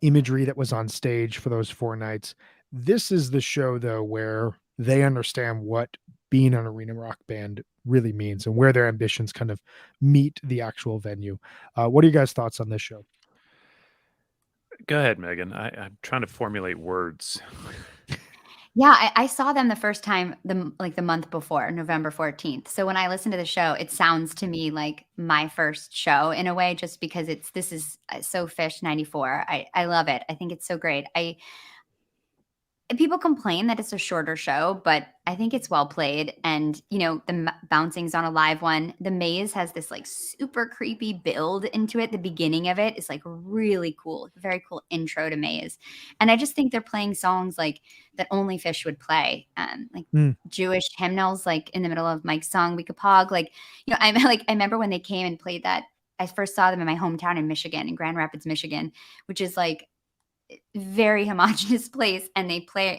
imagery that was on stage for those 4 nights. This is the show though where they understand what being an arena rock band really means and where their ambitions kind of meet the actual venue. What are you guys' thoughts on this show? Go ahead, Megan. I'm trying to formulate words. Yeah, I saw them the first time the month before, November 14th. So when I listen to the show, it sounds to me like my first show in a way, just because this is so Phish 94. I love it. I think it's so great. People complain that it's a shorter show, but I think it's well played. And, the bouncing's on a live one. The maze has this like super creepy build into it. The beginning of it is like really cool, very cool intro to Maze. And I just think they're playing songs like that only Phish would play, Jewish hymnals, like in the middle of Mike's song, We Could Pog. Like, I remember when they came and played that. I first saw them in my hometown in Michigan, in Grand Rapids, Michigan, which is like very homogenous place, and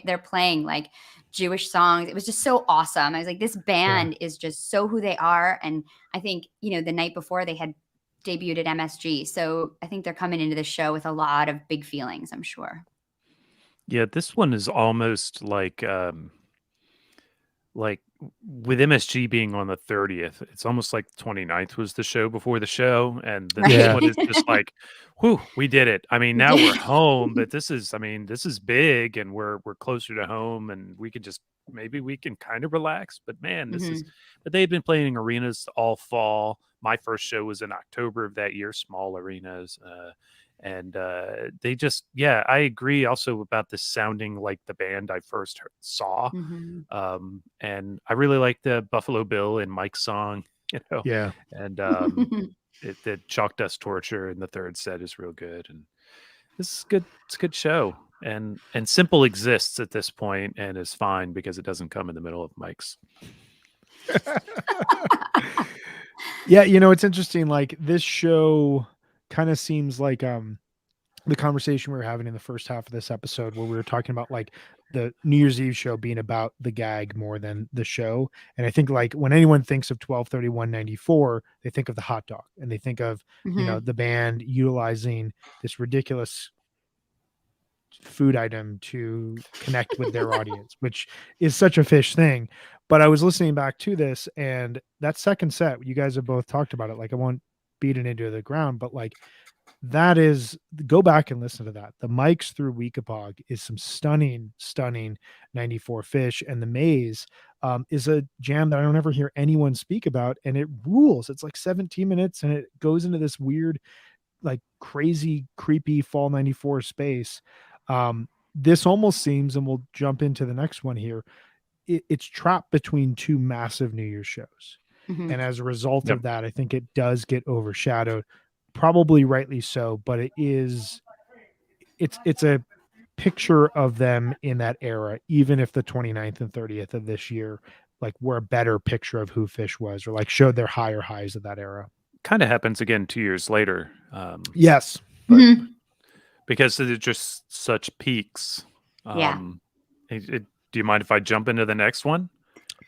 they're playing like Jewish songs. It was just so awesome. I was like, this band is just so who they are. And I think, the night before they had debuted at MSG. So I think they're coming into the show with a lot of big feelings, I'm sure. Yeah, this one is almost like with MSG being on the 30th, it's almost like the 29th was the show before the show. And this one is just like, whew, we did it. I mean, now we're home, but this is big, and we're closer to home, and maybe we can kind of relax. But man, but they've been playing arenas all fall. My first show was in October of that year, small arenas. And they just, I agree also about this sounding like the band I first saw. And I really like the Buffalo Bill and Mike's song, Yeah. And the Chalk Dust Torture in the third set is real good. And this is good. It's a good show. And Simple exists at this point and is fine because it doesn't come in the middle of Mike's. Yeah, it's interesting. Like this show kind of seems like the conversation we were having in the first half of this episode, where we were talking about like the New Year's Eve show being about the gag more than the show. And I think like when anyone thinks of 12/31/94, they think of the hot dog, and they think of the band utilizing this ridiculous food item to connect with their audience, which is such a Phish thing. But I was listening back to this, and that second set, you guys have both talked about it. Like, I won't beat it into the ground, but like that is, go back and listen to that. The Mics through Weekapog is some stunning 94 Phish, and the Maze is a jam that I don't ever hear anyone speak about, and it rules. It's like 17 minutes, and it goes into this weird, like crazy, creepy fall 94 space. This almost seems, and we'll jump into the next one here, it's trapped between two massive New Year's shows. And as a result of that, I think it does get overshadowed, probably rightly so, but it's a picture of them in that era, even if the 29th and 30th of this year like were a better picture of who Phish was, or like showed their higher highs of that era. Kind of happens again 2 years later. Yes. But because they're just such peaks. Do you mind if I jump into the next one?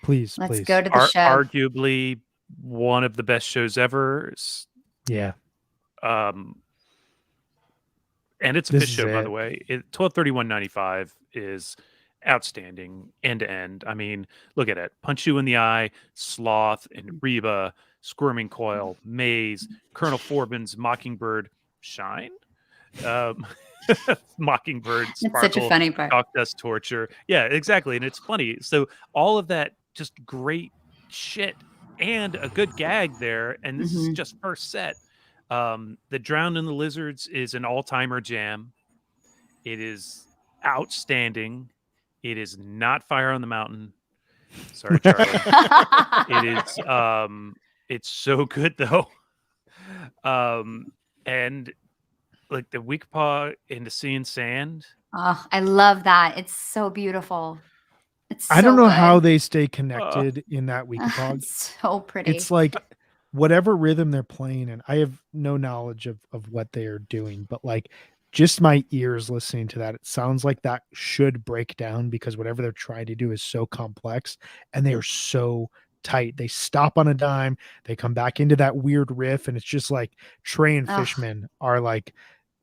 Please. Let's go to the show. Arguably one of the best shows ever. Yeah. And it's a Phish show, by the way. 12/31/95 is outstanding end to end. I mean, look at it. Punch You in the Eye, Sloth and Reba, Squirming Coil, Maze, Colonel Forbin's Mockingbird, Shine, um, Mockingbird, That's such a Sparkle, funny part. Chalk Dust Torture. Yeah, exactly. And it's funny. So all of that just great shit and a good gag there. And this is just first set. The Drowned in the Lizards is an all-timer jam. It is outstanding. It is not Fire on the Mountain. Sorry, Charlie. It is it's so good though. And like the Weak Paw in the Sea and Sand. Oh, I love that. It's so beautiful. It's so I don't know good. how they stay connected in that Weekapog. It's so pretty. It's like whatever rhythm they're playing, and I have no knowledge of what they are doing, but like just my ears listening to that, it sounds like that should break down because whatever they're trying to do is so complex and they are so tight. They stop on a dime, they come back into that weird riff, and it's just like Trey and Fishman are like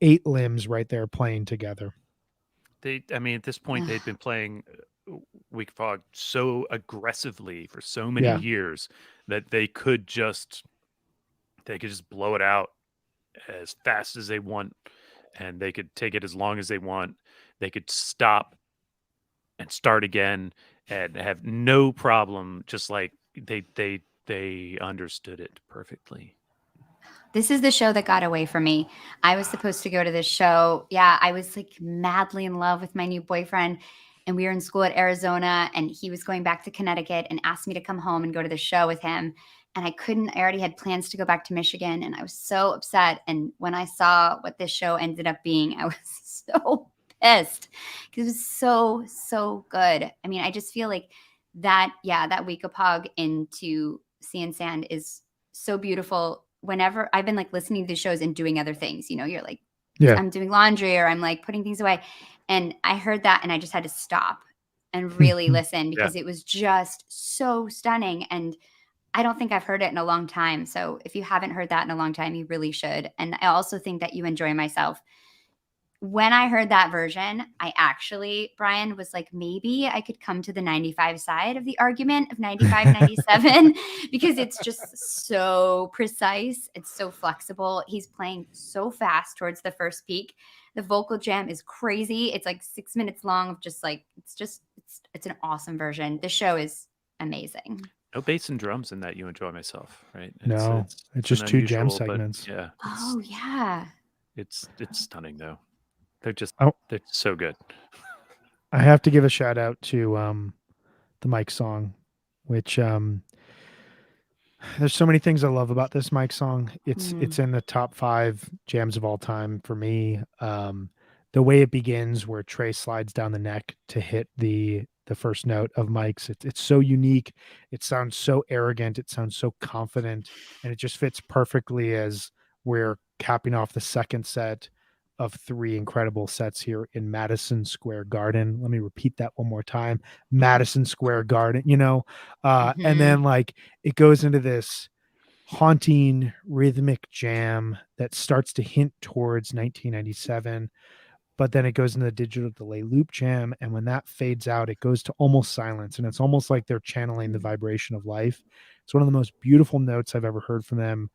8 limbs right there playing together. I mean, at this point, they'd been playing Weak Fog so aggressively for so many years that they could just blow it out as fast as they want, and they could take it as long as they want. They could stop and start again and have no problem. Just like they understood it perfectly. This is the show that got away from me. I was supposed to go to this show. Yeah, I was like madly in love with my new boyfriend, and we were in school at Arizona, and he was going back to Connecticut and asked me to come home and go to the show with him. And I couldn't. I already had plans to go back to Michigan, and I was so upset. And when I saw what this show ended up being, I was so pissed because it was so good. I mean, I just feel like that Weekapog into Sea and Sand is so beautiful. Whenever I've been like listening to these shows and doing other things, you know, you're like, I'm doing laundry or I'm like putting things away. And I heard that and I just had to stop and really listen because it was just so stunning. And I don't think I've heard it in a long time. So if you haven't heard that in a long time, you really should. And I also think that You Enjoy Myself. When I heard that version, I actually, Brian, was like, maybe I could come to the 95 side of the argument of 95, 97, because it's just so precise. It's so flexible. He's playing so fast towards the first peak. The vocal jam is crazy. It's like 6 minutes long of just like, it's an awesome version. The show is amazing. No bass and drums in that You Enjoy Myself, right? It's just 2 jam segments. Yeah. Oh yeah. It's stunning though. They're so good. I have to give a shout out to the Mike song, which there's so many things I love about this Mike song. It's in the top 5 jams of all time for me. The way it begins, where Trey slides down the neck to hit the first note of Mike's, it's so unique. It sounds so arrogant. It sounds so confident, and it just fits perfectly as we're capping off the second set of 3 incredible sets here in Madison Square Garden. Let me repeat that one more time. Madison Square Garden, you know, and then like it goes into this haunting rhythmic jam that starts to hint towards 1997, but then it goes into the digital delay loop jam. And when that fades out, it goes to almost silence. And it's almost like they're channeling the vibration of life. It's one of the most beautiful notes I've ever heard from them.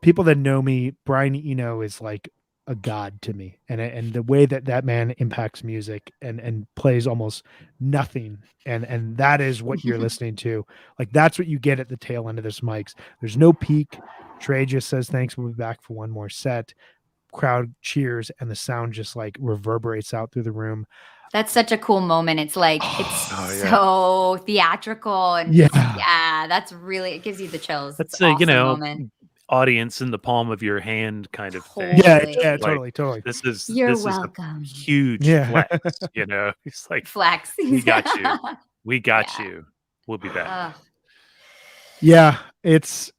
People that know me, Brian Eno is like a god to me, and the way that man impacts music and plays almost nothing, and that is what you're listening to. Like that's what you get at the tail end of this Mike's. There's no peak. Trey just says thanks, we'll be back for one more set. Crowd cheers, and the sound just like reverberates out through the room. That's such a cool moment. It's like so theatrical and that's really, it gives you the chills. That's an awesome you know moment. Audience in the palm of your hand kind of thing. Yeah, like, totally. This is welcome. Is a huge flex. You know, it's like flex. We got you. We got you. We'll be back. Yeah, it's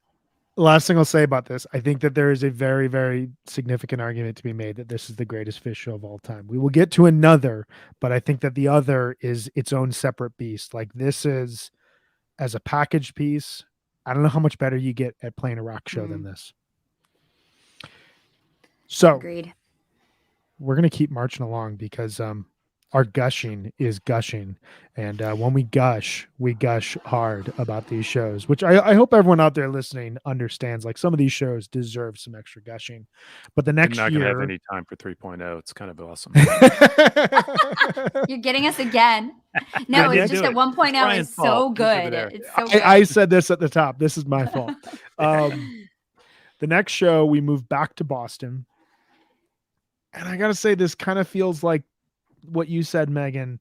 the last thing I'll say about this. I think that there is a very, very significant argument to be made that this is the greatest Phish show of all time. We will get to another, but I think that the other is its own separate beast. Like this is, as a packaged piece, I don't know how much better you get at playing a rock show than this. So, agreed. we're going to keep marching along because our gushing is gushing. And when we gush hard about these shows, which I hope everyone out there listening understands. Like, some of these shows deserve some extra gushing. But the I'm next not going to have year, any time for 3.0. It's kind of awesome. You're getting us again. No, I it's just that 1.0 is so good. It's so good. I said this at the top. This is my fault. The next show, we move back to Boston. And I got to say, this kind of feels like what you said, Megan.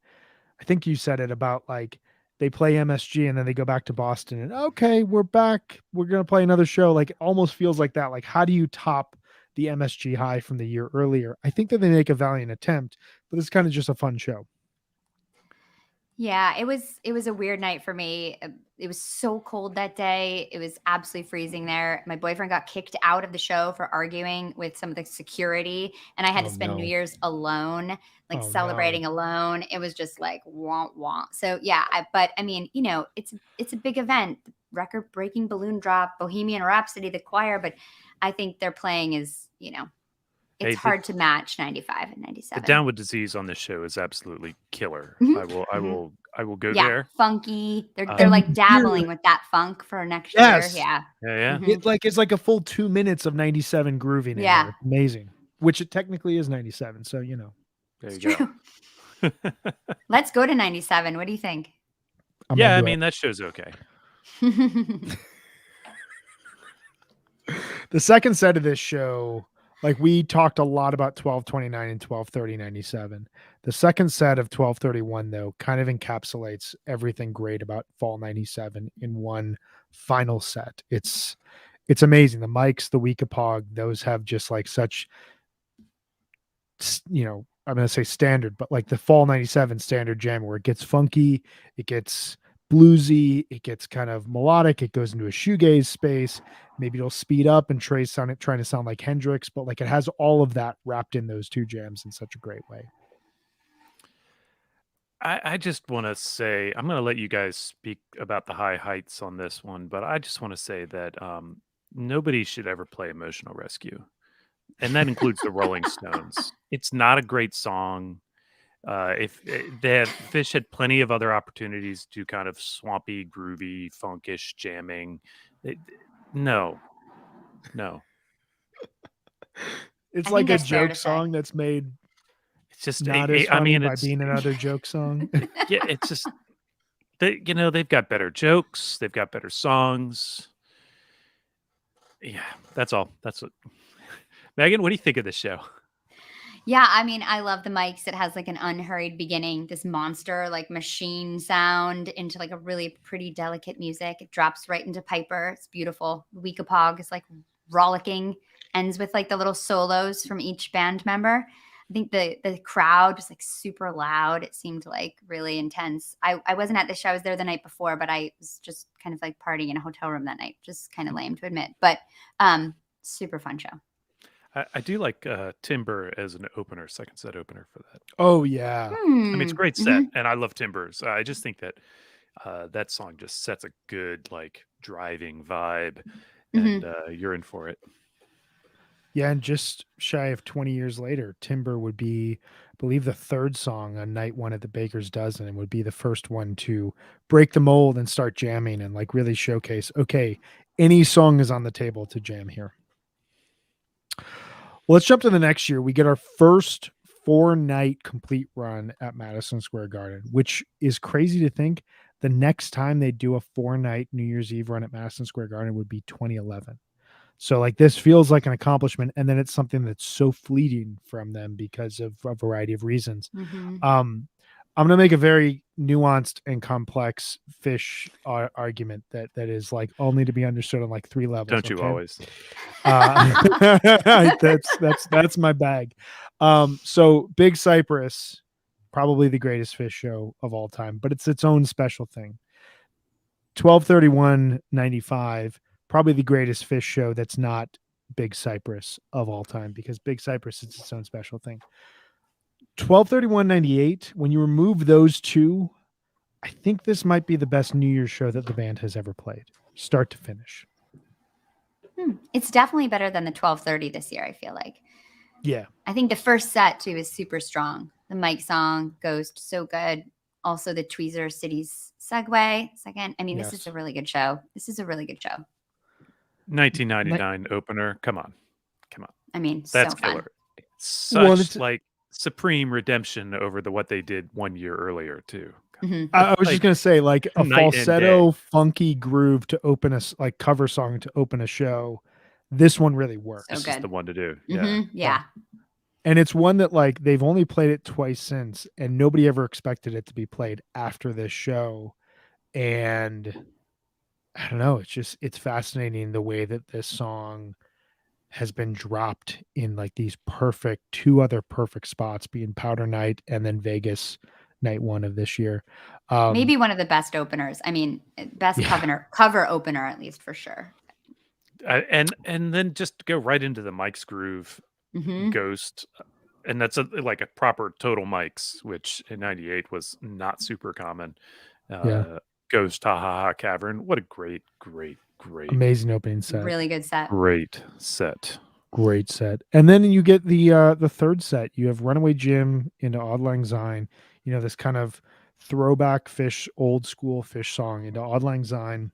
I think you said it about like they play MSG and then they go back to Boston and okay, we're back. We're going to play another show. Like, it almost feels like that. Like, how do you top the MSG high from the year earlier? I think that they make a valiant attempt, but it's kind of just a fun show. Yeah, it was a weird night for me. It was so cold that day. It was absolutely freezing there. My boyfriend got kicked out of the show for arguing with some of the security, and I had to spend New Year's alone, like celebrating alone. It was just like wah wah. So yeah, but I mean, it's a big event. Record-breaking balloon drop, Bohemian Rhapsody, the choir, but I think their playing is, it's hard to match 95 and 97. The Downwood Disease on this show is absolutely killer. Mm-hmm. I will go there. Funky. They're like dabbling with that funk for next year. Yeah. Mm-hmm. It's like a full 2 minutes of 97 grooving. Yeah. Amazing. Which it technically is 97. So, there you go. Let's go to 97. What do you think? I mean, that show's okay. The second set of this show, like, we talked a lot about 12/29 and 12/30/97. The second set of 12/31, though, kind of encapsulates everything great about fall 97 in one final set. It's amazing. The mics, the HFPod, those have just like such, I'm going to say standard, but like the fall 97 standard jam where it gets funky, it gets bluesy, it gets kind of melodic, it goes into a shoegaze space. Maybe it'll speed up and trying to sound like Hendrix, but like it has all of that wrapped in those two jams in such a great way. I just want to say, I'm going to let you guys speak about the high heights on this one, but I just want to say that nobody should ever play Emotional Rescue. And that includes the Rolling Stones. It's not a great song. If Phish had plenty of other opportunities to kind of swampy, groovy, funkish jamming. No. It's like a joke song that's made. It's just not as funny by being another joke song. Yeah, it's just they've got better jokes, they've got better songs. Yeah, that's all. That's what. Megan, what do you think of this show? Yeah, I mean, I love the mics. It has like an unhurried beginning, this monster like machine sound into like a really pretty delicate music. It drops right into Piper. It's beautiful. HFPod is like rollicking, ends with like the little solos from each band member. I think the crowd was like super loud. It seemed like really intense. I wasn't at the show. I was there the night before, but I was just kind of like partying in a hotel room that night. Just kind of lame to admit, but super fun show. I do like Timber as an opener, second set opener for that. Oh, yeah. I mean, it's a great set, and I love Timbers. I just think that that song just sets a good, like, driving vibe, and you're in for it. Yeah, and just shy of 20 years later, Timber would be, I believe, the third song on night one at the Baker's Dozen, and would be the first one to break the mold and start jamming and, like, really showcase, okay, any song is on the table to jam here. Well, let's jump to the next year. We get our first 4-night complete run at Madison Square Garden, which is crazy to think. The next time they do a 4-night New Year's Eve run at Madison Square Garden would be 2011. So like this feels like an accomplishment, and then it's something that's so fleeting from them because of a variety of reasons. I'm going to make a very nuanced and complex Phish argument that is like only to be understood on like 3 levels. Don't you always? That's my bag. So Big Cypress, probably the greatest Phish show of all time, but it's its own special thing. 12/31/95, probably the greatest Phish show that's not Big Cypress of all time, because Big Cypress is its own special thing. 12/31/98, when you remove those two, I think this might be the best New Year's show that the band has ever played, start to finish. It's definitely better than the 12/30 this year, I feel like. Yeah. I think the first set too is super strong. The Mike song, Ghost, so good. Also the Tweezer Cities segue second. I mean, this is a really good show. 1999 opener. Come on. I mean, that's so killer. Fun. Such like supreme redemption over what they did 1 year earlier too. Mm-hmm. I was just gonna say, like a falsetto, funky groove to open a like cover song to open a show. This one really works. So this good. is the one to do. Yeah. And it's one that like they've only played it twice since, and nobody ever expected it to be played after this show. And I don't know, it's fascinating the way that this song has been dropped in like these two other perfect spots, being Powder Night and then Vegas night 1 of this year. Maybe one of the best openers. I mean, best cover opener, at least for sure. And then just go right into the Mike's groove, Ghost, and that's like a proper total Mike's, which in '98 was not super common. Ghost, Ha Ha Ha Cavern. What a great amazing opening set. Really good set. Great set. And then you get the third set. You have Runaway Jim into Auld Lang Syne. You know, this kind of throwback Phish, old school Phish song into Auld Lang Syne,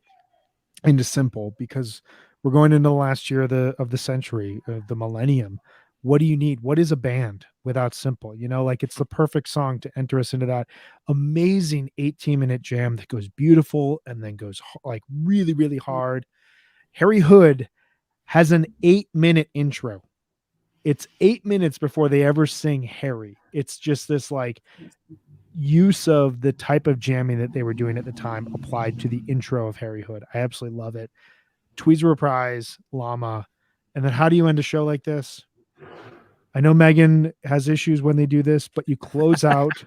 into Simple, because we're going into the last year of the century, of the millennium. What do you need? What is a band without Simple? You know, like it's the perfect song to enter us into that amazing 18-minute jam that goes beautiful and then goes like really, really hard. Harry Hood has an 8-minute intro. It's 8 minutes before they ever sing Harry. It's just this like use of the type of jamming that they were doing at the time applied to the intro of Harry Hood. I absolutely love it. Tweezer Reprise, Llama. And then how do you end a show like this? I know Megan has issues when they do this, but you close out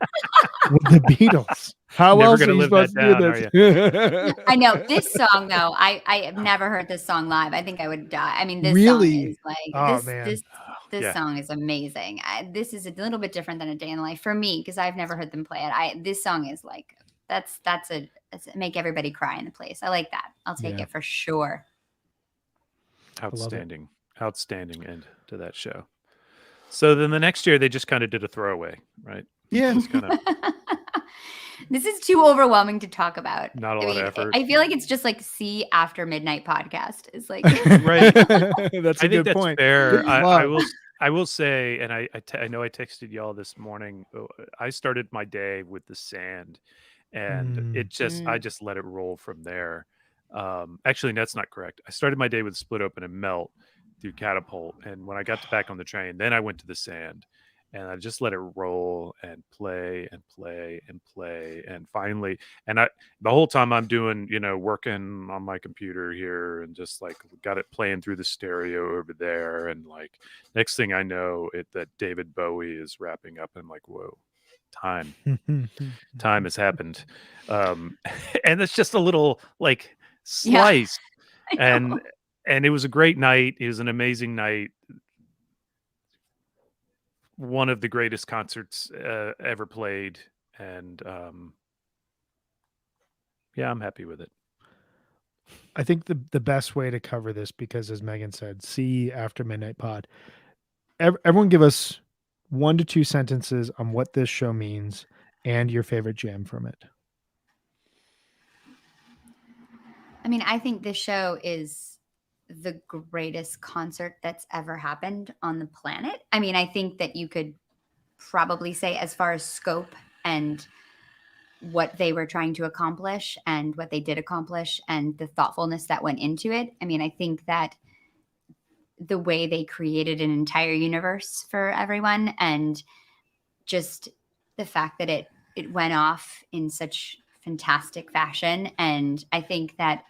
with the Beatles. How else are you supposed to do this? I know this song though. I have never heard this song live. I think I would die. I mean, this really? Song is like this song is amazing. This is a little bit different than A Day in the Life for me because I've never heard them play it. This song is like that's make everybody cry in the place. I like that. I'll take it for sure. Outstanding end to that show. So then the next year they just kind of did a throwaway, right? Yeah. This is too overwhelming to talk about. Not a lot of effort. I feel like it's just like After Midnight podcast. It's like right. That's a good point. Fair. I will say, and I know I texted y'all this morning. I started my day with The Sand, and I just let it roll from there. Actually, that's not correct. I started my day with Split Open and Melt through Catapult, and when I got back on the train, then I went to The Sand, and I just let it roll and play and play and play, and finally, the whole time I'm doing, working on my computer here, and just like got it playing through the stereo over there, and like next thing I know, that David Bowie is wrapping up, and I'm like, whoa. Time has happened, and it's just a little like slice, and it was a great night. It was an amazing night. One of the greatest concerts ever played, and I'm happy with it. I think the best way to cover this, because as Megan said, see After Midnight Pod. Everyone give us 1 to 2 sentences on what this show means and your favorite jam from it. I mean, I think this show is the greatest concert that's ever happened on the planet. I mean, I think that you could probably say, as far as scope and what they were trying to accomplish and what they did accomplish and the thoughtfulness that went into it. I mean, I think that the way they created an entire universe for everyone, and just the fact that it went off in such fantastic fashion. And I think that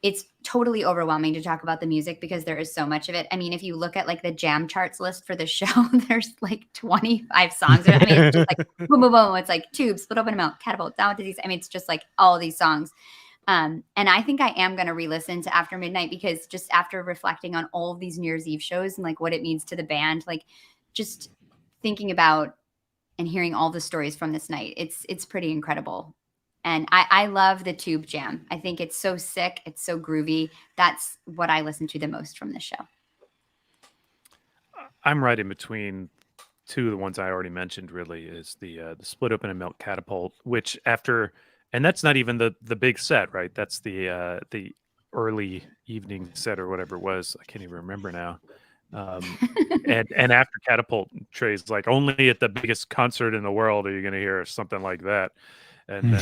it's totally overwhelming to talk about the music because there is so much of it. I mean, if you look at like the jam charts list for the show, there's like 25 songs. I mean, it's just like boom, boom, boom. It's like Tube, Split Open, Melt, Catapult, Down with Disease. I mean, it's just like all these songs. And I think I am going to re-listen to After Midnight, because just after reflecting on all of these New Year's Eve shows and like what it means to the band, like just thinking about and hearing all the stories from this night, it's pretty incredible. And I love the Tube Jam. I think it's so sick. It's so groovy. That's what I listen to the most from this show. I'm right in between two of the ones I already mentioned. Really, is the Split Open and Melt Catapult, which after, and that's not even the big set, right? That's the early evening set or whatever it was. I can't even remember now. And after Catapult, Trey's like, only at the biggest concert in the world are you going to hear something like that. And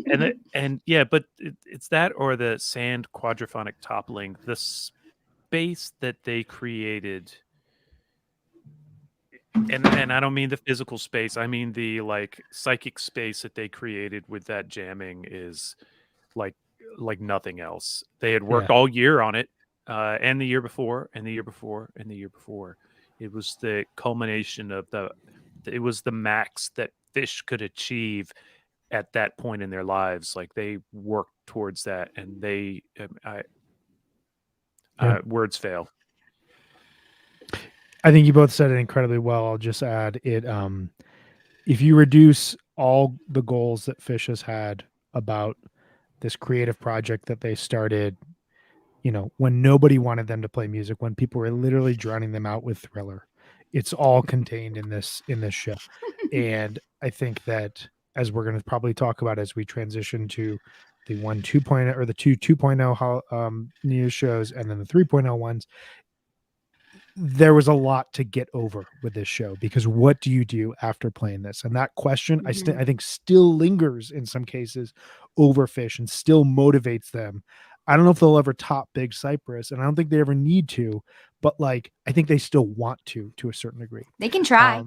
then and yeah, but it's that or the Sand Quadraphonic Toppling, the space that they created. And I don't mean the physical space. I mean the like psychic space that they created with that jamming is like nothing else. They had worked all year on it, and the year before, and the year before, and the year before. It was the culmination of it was the max that Phish could achieve at that point in their lives. Like they worked towards that, and they, words fail. I think you both said it incredibly well. I'll just add it. If you reduce all the goals that Phish has had about this creative project that they started, when nobody wanted them to play music, when people were literally drowning them out with Thriller, it's all contained in this show. And I think that, as we're going to probably talk about as we transition to the 1 2.0 or the 2.0 news shows and then the 3.0 ones, there was a lot to get over with this show, because what do you do after playing this? And that question, I think still lingers in some cases over Phish and still motivates them. I don't know if they'll ever top Big Cypress, and I don't think they ever need to, but like, I think they still want to a certain degree. They can try.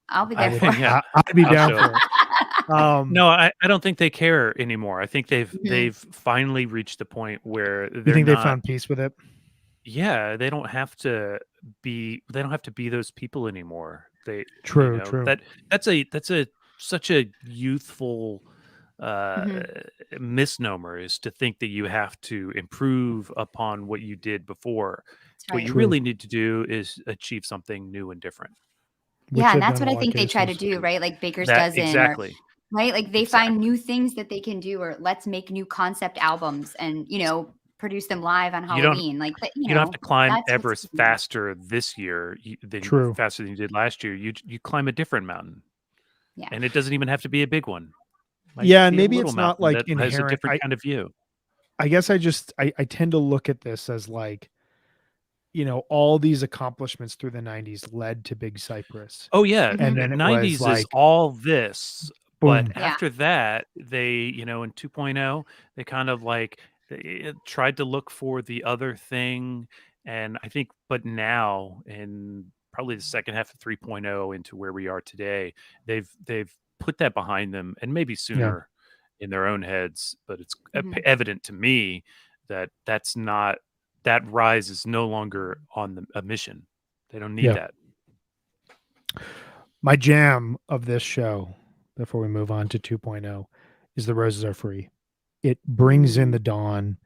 I'll be there for it. Yeah, I'd be down for it. No, I don't think they care anymore. I think they've finally reached the point where you think they found peace with it. Yeah, they don't have to be those people anymore. True. That's such a youthful misnomer, is to think that you have to improve upon what you did before. Right. What you really need to do is achieve something new and different. Yeah, and that's what I think they try to do, right? Like Baker's Dozen. Exactly. Right? Like they find new things that they can do, or let's make new concept albums and, produce them live on Halloween. You don't have to climb Everest faster this year faster than you did last year. You climb a different mountain. Yeah. And it doesn't even have to be a big one. Yeah, maybe it's not like inherent. Has a different kind of view. I guess I tend to look at this as like, all these accomplishments through the 90s led to Big Cypress. Oh yeah. And then 90s is all this. Boom. But after that, they, in 2.0, they kind of like they tried to look for the other thing. And I think, but now in probably the second half of 3.0 into where we are today, they've put that behind them, and maybe sooner in their own heads. But it's evident to me that that rise is no longer on a mission. They don't need that. My jam of this show, before we move on to 2.0, is The Roses Are Free. It brings in the dawn.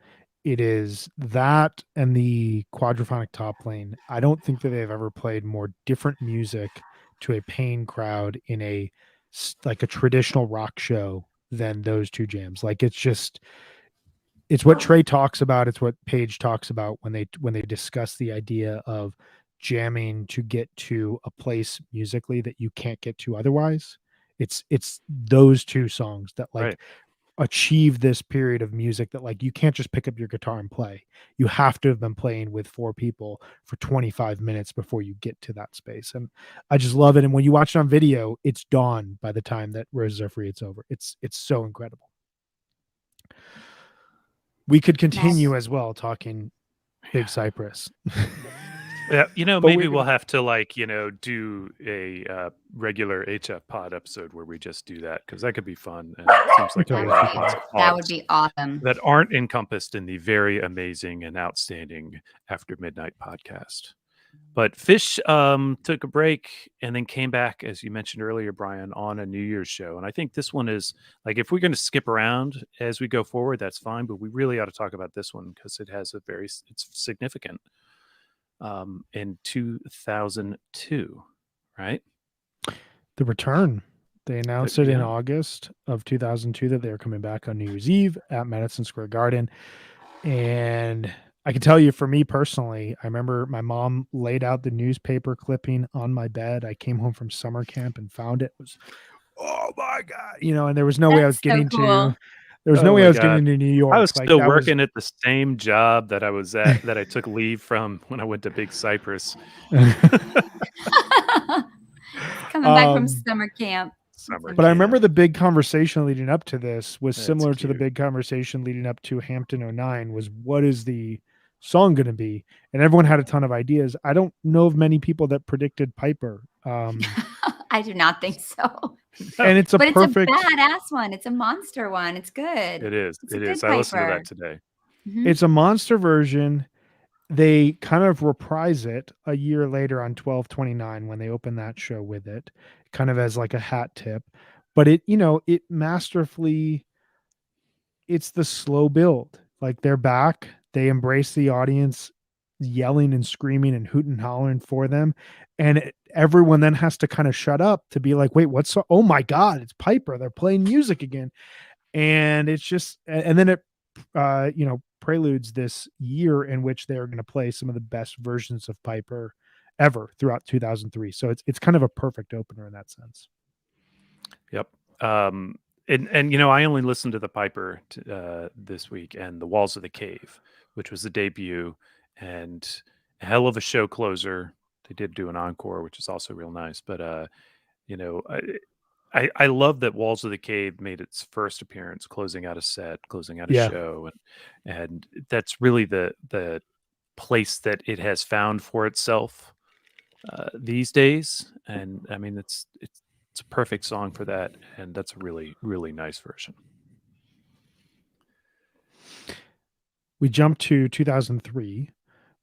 It is that and the quadraphonic top lane. I don't think that they've ever played more different music to a paying crowd in a traditional rock show than those two jams. Like, it's what Trey talks about. It's what Paige talks about when they discuss the idea of jamming to get to a place musically that you can't get to otherwise. It's those two songs that achieve this period of music that you can't just pick up your guitar and play. You have to have been playing with four people for 25 minutes before you get to that space. And I just love it. And when you watch it on video, it's dawn by the time that Roses Are Free, it's over. It's so incredible. We could continue as well talking Big Cypress. Yeah, maybe we'll have to do a regular HFPod episode where we just do that, because that could be fun. And it seems like that would be awesome. That aren't encompassed in the very amazing and outstanding After Midnight podcast. But Phish took a break and then came back, as you mentioned earlier, Brian, on a New Year's show. And I think this one is if we're going to skip around as we go forward, that's fine. But we really ought to talk about this one because it has it's significant. In 2002, right? The return. They announced it in August of 2002 that they were coming back on New Year's Eve at Madison Square Garden. And I can tell you, for me personally, I remember my mom laid out the newspaper clipping on my bed. I came home from summer camp and found it. It was, oh my God, and there was no way I was That's so getting cool. to, there was no Oh way I my was getting God. to New I was York. Like still that was, working at the same job that I was at, that I took leave from when I went to Big Cypress. Coming back from summer camp. Summer but I camp. remember the big conversation leading up to this was That's similar to the cute. big conversation leading up to Hampton 09 was, what is the song going to be? And everyone had a ton of ideas. I don't know of many people that predicted Piper. I do not think so. And it's a But perfect, it's a badass one. It's a monster one. It's good. It is. It's a It good is. I listened to Piper. that today. Mhm. it's a monster version. They kind of reprise it a year later on 12/29 when they open that show with it, kind of as like a hat tip. But it masterfully, it's the slow build. Like they're back, they embrace the audience yelling and screaming and hooting and hollering for them. And everyone then has to kind of shut up to be like, wait, oh my God, it's Piper. They're playing music again. And it's just, and then it, preludes this year in which they're going to play some of the best versions of Piper ever throughout 2003. So it's kind of a perfect opener in that sense. Yep. And I only listened to the Piper this week, and The Walls of the Cave, which was the debut, and a hell of a show closer. They did do an encore, which is also real nice. But you know, I love that Walls of the Cave made its first appearance, closing out a set, closing out a Yeah. show, and that's really the place that it has found for itself these days. And I mean, it's a perfect song for that, and that's a really, really nice version. We jump to 2003,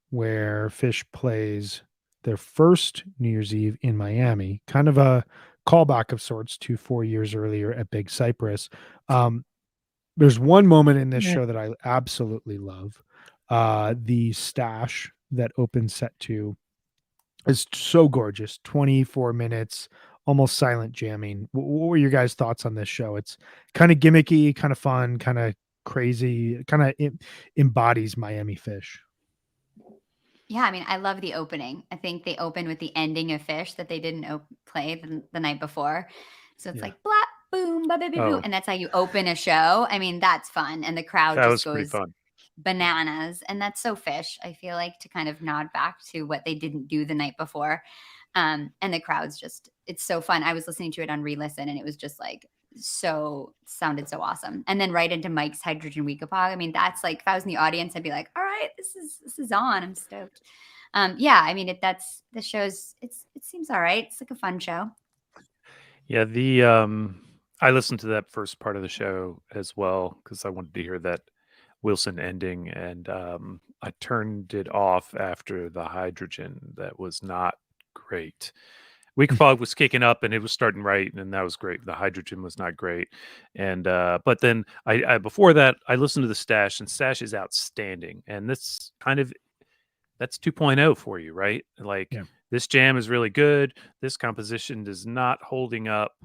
where Phish plays their first New Year's Eve in Miami, kind of a callback of sorts to 4 years earlier at Big Cypress. There's one moment in this show that I absolutely love. The stash that opens set 2 is so gorgeous. 24 minutes, almost silent jamming. What were your guys' thoughts on this show? It's kind of gimmicky, kind of fun, kind of crazy, kind of embodies Miami Phish. Yeah, I mean, I love the opening. I think they open with the ending of Phish that they didn't play the night before. So it's like blah, boom, ba, ba, ba, boom. And that's how you open a show. I mean, that's fun. And the crowd That just was pretty goes fun. bananas. And that's so Phish, I feel like, to kind of nod back to what they didn't do the night before. And the crowd's just, it's so fun. I was listening to it on re-listen, and it was just like, sounded so awesome. And then right into Mike's Hydrogen Weekapog. I mean, that's like, if I was in the audience, I'd be like, all right, this is on. I'm stoked. Yeah, I mean, the show's, it seems all right. It's like a fun show. Yeah, I listened to that first part of the show as well because I wanted to hear that Wilson ending, and I turned it off after the Hydrogen. That was not great. Weekapog was kicking up and it was starting right, and that was great. The Hydrogen was not great, and but then I before that I listened to the Stash, and Stash is outstanding, and that's 2.0 for you, right? Like this jam is really good. This composition is not holding up.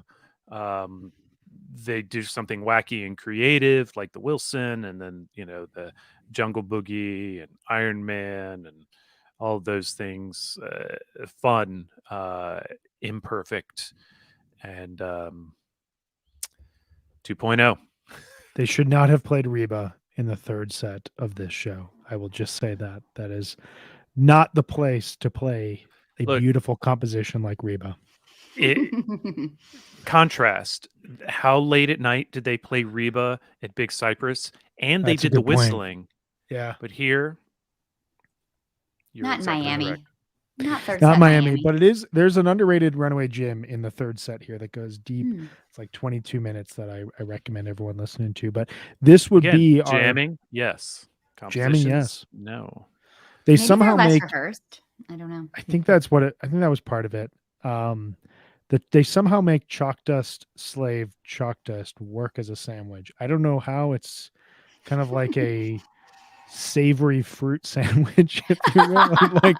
They do something wacky and creative, like the Wilson, and then the Jungle Boogie and Iron Man and all of those things, fun, imperfect, and 2.0. They should not have played Reba in the third set of this show. I will just say that is not the place to play a beautiful composition like Reba. Contrast, how late at night did they play Reba at Big Cypress? And they did the whistling. Point. Yeah. But here, not exactly Miami. Correct. Not third not set Miami, but there's an underrated Runaway Jim in the third set here that goes deep. It's like 22 minutes that I recommend everyone listening to. But this would be jamming, yes. Jamming, yes. No. They Maybe somehow they're less make rehearsed. I don't know. I think that's what I think that was part of it. That they somehow make Chalk Dust Slave Chalk Dust work as a sandwich. I don't know how. It's kind of like a savory fruit sandwich, if you will. Like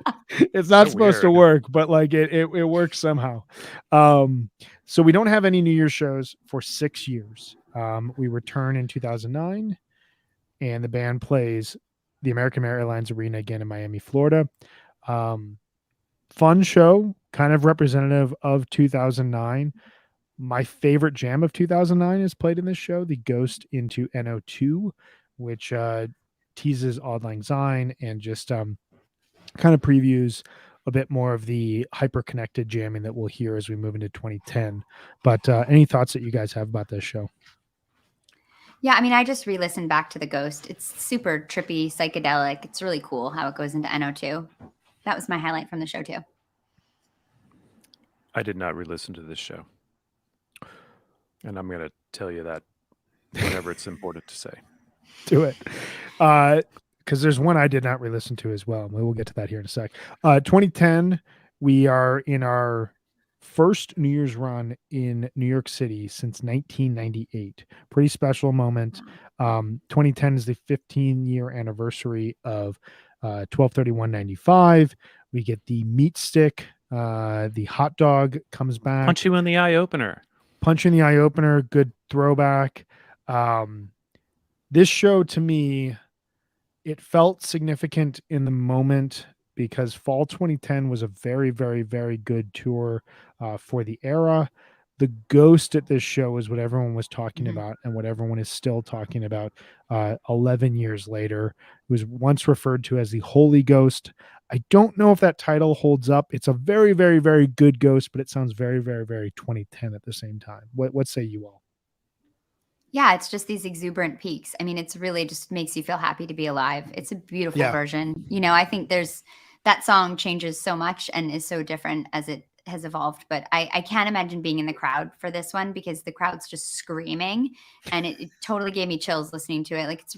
it's not supposed to work, but like it works somehow. So we don't have any New Year's shows for 6 years. We return in 2009, and the band plays the American Airlines Arena again in Miami, Florida. Fun show, kind of representative of 2009. My favorite jam of 2009 is played in this show, The Ghost into NO2, which teases Auld Lang Syne and just kind of previews a bit more of the hyper-connected jamming that we'll hear as we move into 2010. But any thoughts that you guys have about this show? Yeah, I mean, I just re-listened back to The Ghost. It's super trippy, psychedelic. It's really cool how it goes into NO2. That was my highlight from the show too. I did not re-listen to this show. And I'm going to tell you that whenever it's important to say. Do it. Because there's one I did not re-listen to as well. We'll get to that here in a sec. 2010, we are in our first New Year's run in New York City since 1998. Pretty special moment. 2010 is the 15-year anniversary of 12/31/95. We get the meat stick. The hot dog comes back. Punch you in the eye opener. Punch in the eye opener. Good throwback. This show, to me, it felt significant in the moment because fall 2010 was a very, very, very good tour for the era. The ghost at this show is what everyone was talking about and what everyone is still talking about 11 years later. It was once referred to as the Holy Ghost. I don't know if that title holds up. It's a very, very, very good ghost, but it sounds very, very, very 2010 at the same time. What say you all? Yeah, it's just these exuberant peaks. I mean, it's really just makes you feel happy to be alive. It's a beautiful version. You know, I think that song changes so much and is so different as it has evolved. But I can't imagine being in the crowd for this one because the crowd's just screaming, and it totally gave me chills listening to it. Like it's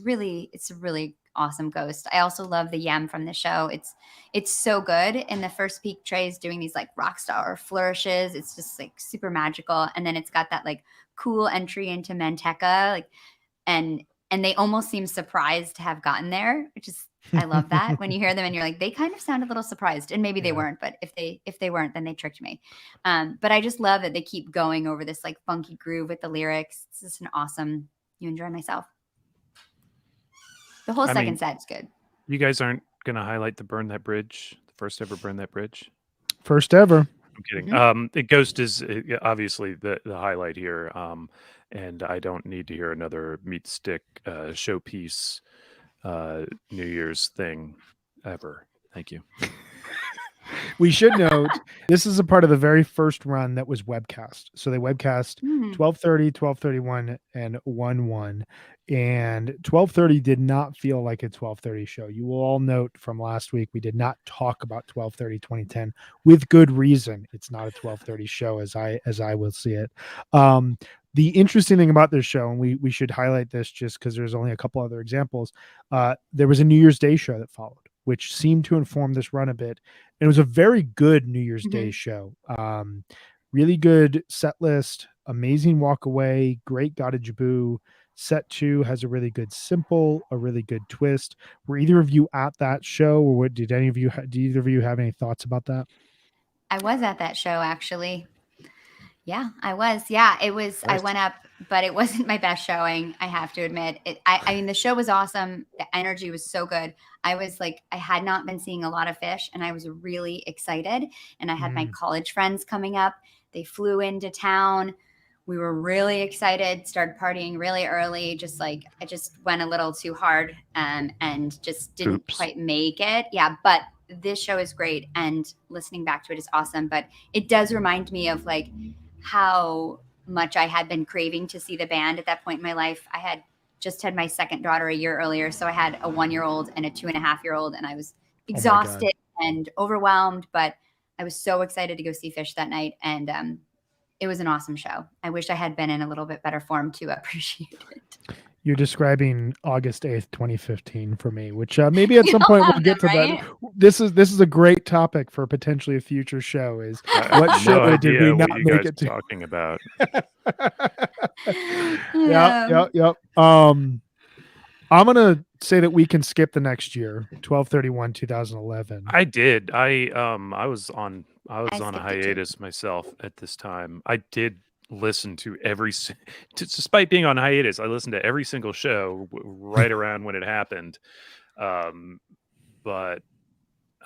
a really awesome ghost. I also love the yam from the show. It's so good. In the first peak, Trey's doing these like rock star flourishes. It's just like super magical, and then it's got that like cool entry into Manteca, like and they almost seem surprised to have gotten there, which is I love that when you hear them and you're like, they kind of sound a little surprised, and maybe they weren't, but if they weren't, then they tricked me. But I just love that they keep going over this like funky groove with the lyrics. It's just an awesome. You enjoy myself. The whole second set's good. You guys aren't gonna highlight the Burn That Bridge, the first ever Burn That Bridge? First ever. I'm kidding. The Ghost is obviously the highlight here, and I don't need to hear another meat stick showpiece New Year's thing ever. Thank you. We should note this is a part of the very first run that was webcast. So they webcast 12:30, 12:31, and 1/1. And 12:30 did not feel like a 12:30 show. You will all note from last week we did not talk about 12:30 2010 with good reason. It's not a 12:30 show as I will see it. The interesting thing about this show, and we should highlight this just because there's only a couple other examples. There was a New Year's Day show that followed, which seemed to inform this run a bit. And it was a very good New Year's Day show. Really good set list, amazing walk away, great Gotta Jaboo. Set 2 has a really good simple, a really good twist. Were either of you at that show, or did either of you have any thoughts about that? I was at that show actually. Yeah, I was. Yeah, it was. Nice. I went up, but it wasn't my best showing. I have to admit. I mean, the show was awesome. The energy was so good. I was like, I had not been seeing a lot of Phish, and I was really excited. And I had my college friends coming up. They flew into town. We were really excited. Started partying really early. I just went a little too hard, and just didn't quite make it. Yeah, but this show is great, and listening back to it is awesome. But it does remind me of like how much I had been craving to see the band at that point in my life. I had just had my second daughter a year earlier. So I had a 1-year-old and a 2.5-year-old, and I was exhausted and overwhelmed, but I was so excited to go see Phish that night. And it was an awesome show. I wish I had been in a little bit better form to appreciate it. You're describing August 8th, 2015 for me, which maybe at some point we'll get to that. This is a great topic for potentially a future show is what show did we not make it to? Talking about. Yep. I'm going to say that we can skip the next year, 12/31/2011. I did. I was on a hiatus myself at this time. I did listen to despite being on hiatus, I listened to every single show right around when it happened. But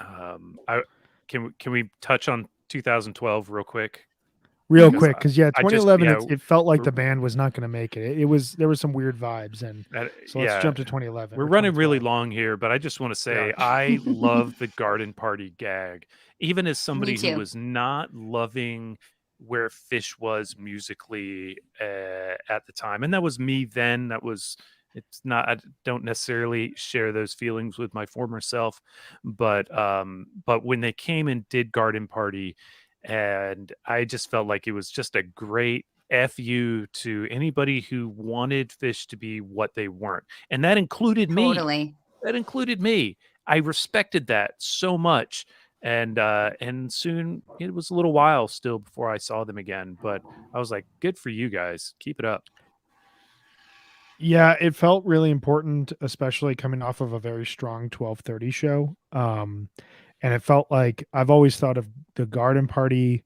I can we touch on 2012 real quick? Real Because quick, because 2011, yeah, it felt like the band was not going to make it. There was some weird vibes, and so let's jump to 2011. We're running really long here, but I just want to say I love the garden party gag, even as somebody who was not loving where Phish was musically at the time, and that was me then. It's not. I don't necessarily share those feelings with my former self, but when they came and did Garden Party, and I just felt like it was just a great fu to anybody who wanted Phish to be what they weren't, and that included me. That included me. I respected that so much, and soon it was a little while still before I saw them again, but I was like, good for you guys, keep it up. Yeah, it felt really important, especially coming off of a very strong 12:30 show. And it felt like I've always thought of the Garden Party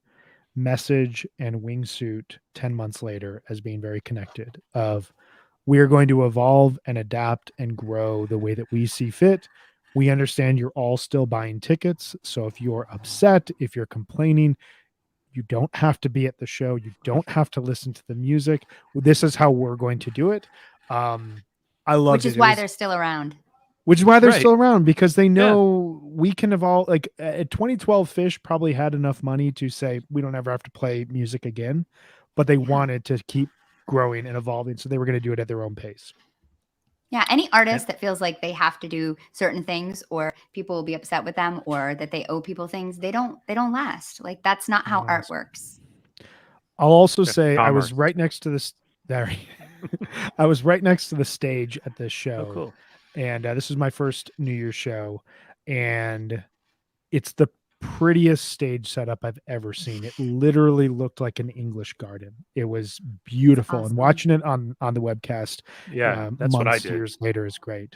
message and Wingsuit 10 months later as being very connected. Of we are going to evolve and adapt and grow the way that we see fit. We understand you're all still buying tickets, so if you're upset, if you're complaining, you don't have to be at the show. You don't have to listen to the music. This is how we're going to do it. I love Which is why they're still around. Which is why they're still around, because they know we can evolve. Like at 2012, Phish probably had enough money to say we don't ever have to play music again, but they wanted to keep growing and evolving, so they were going to do it at their own pace. Yeah, any artist that feels like they have to do certain things, or people will be upset with them, or that they owe people things, they don't last. Like that's not how art works. I'll also say I was right next to this. I was right next to the stage at this show. Oh, cool. And this is my first New Year's show, and it's the prettiest stage setup I've ever seen. It literally looked like an English garden. It was beautiful, and watching it on the webcast, that's what I did. Years later is great.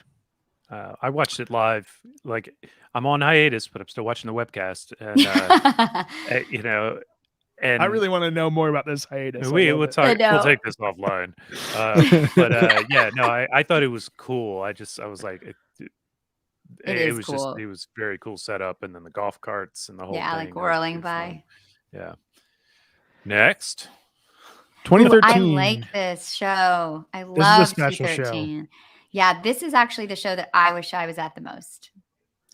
I watched it live. Like I'm on hiatus, but I'm still watching the webcast, and you know. And I really want to know more about this hiatus. We'll talk. We'll take this offline. But yeah, no, I thought it was cool. I was like, it was cool. It was very cool setup, and then the golf carts and the whole thing. Like whirling by. Yeah. Next, 2013. I like this show. I love 2013. Yeah, this is actually the show that I wish I was at the most.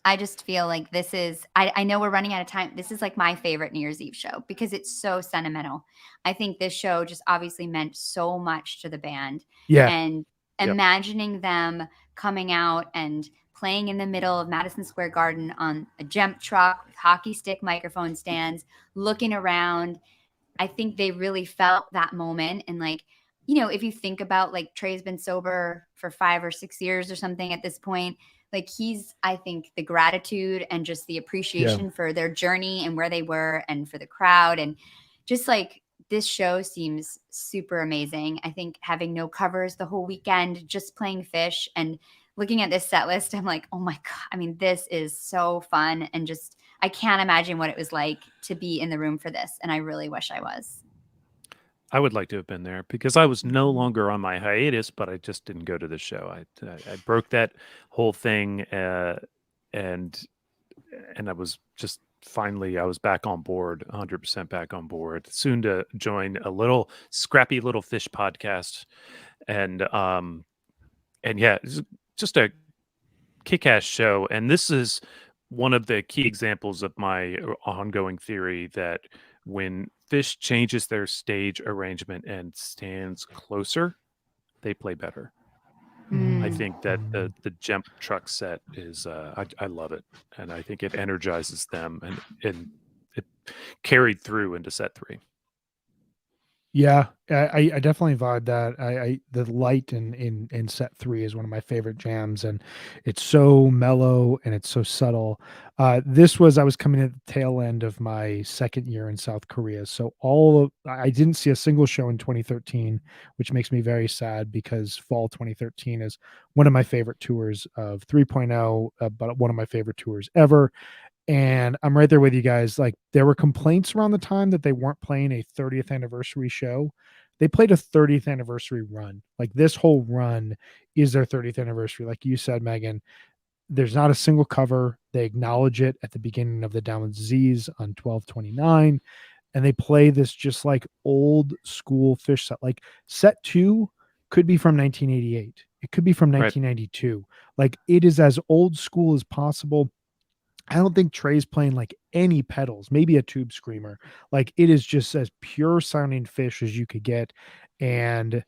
I just feel like this is, I know we're running out of time. This is like my favorite New Year's Eve show because it's so sentimental. I think this show just obviously meant so much to the band. Yeah. And imagining them coming out and playing in the middle of Madison Square Garden on a jump truck with hockey stick microphone stands, looking around. I think they really felt that moment. And like, you know, if you think about like Trey's been sober for 5 or 6 years or something at this point, like I think the gratitude and just the appreciation for their journey and where they were and for the crowd. And just like this show seems super amazing. I think having no covers the whole weekend, just playing Phish and looking at this set list, I'm like, oh my God. I mean, this is so fun. And just, I can't imagine what it was like to be in the room for this. And I really wish I was. I would like to have been there because I was no longer on my hiatus, but I just didn't go to the show. I broke that whole thing, and I was just finally I was back on board, 100% back on board. Soon to join a little scrappy little Phish podcast, and yeah, it's just a kick-ass show. And this is one of the key examples of my ongoing theory that when Phish changes their stage arrangement and stands closer, they play better. I think that the jump truck set is I love it, and I think it energizes them, and it carried through into set 3. Yeah, I definitely vibe that. The light in set 3 is one of my favorite jams, and it's so mellow and it's so subtle. I was coming at the tail end of my second year in South Korea, so I didn't see a single show in 2013, which makes me very sad because fall 2013 is one of my favorite tours of 3.0, but one of my favorite tours ever. And I'm right there with you guys. Like there were complaints around the time that they weren't playing a 30th anniversary show. They played a 30th anniversary run. Like this whole run is their 30th anniversary. Like you said, Megan, there's not a single cover. They acknowledge it at the beginning of the Down with Z's on 12/29, and they play this just like old school Phish set. Like set 2 could be from 1988. It could be from 1992. Like it is as old school as possible. I don't think Trey's playing like any pedals, maybe a tube screamer. Like it is just as pure sounding Phish as you could get. And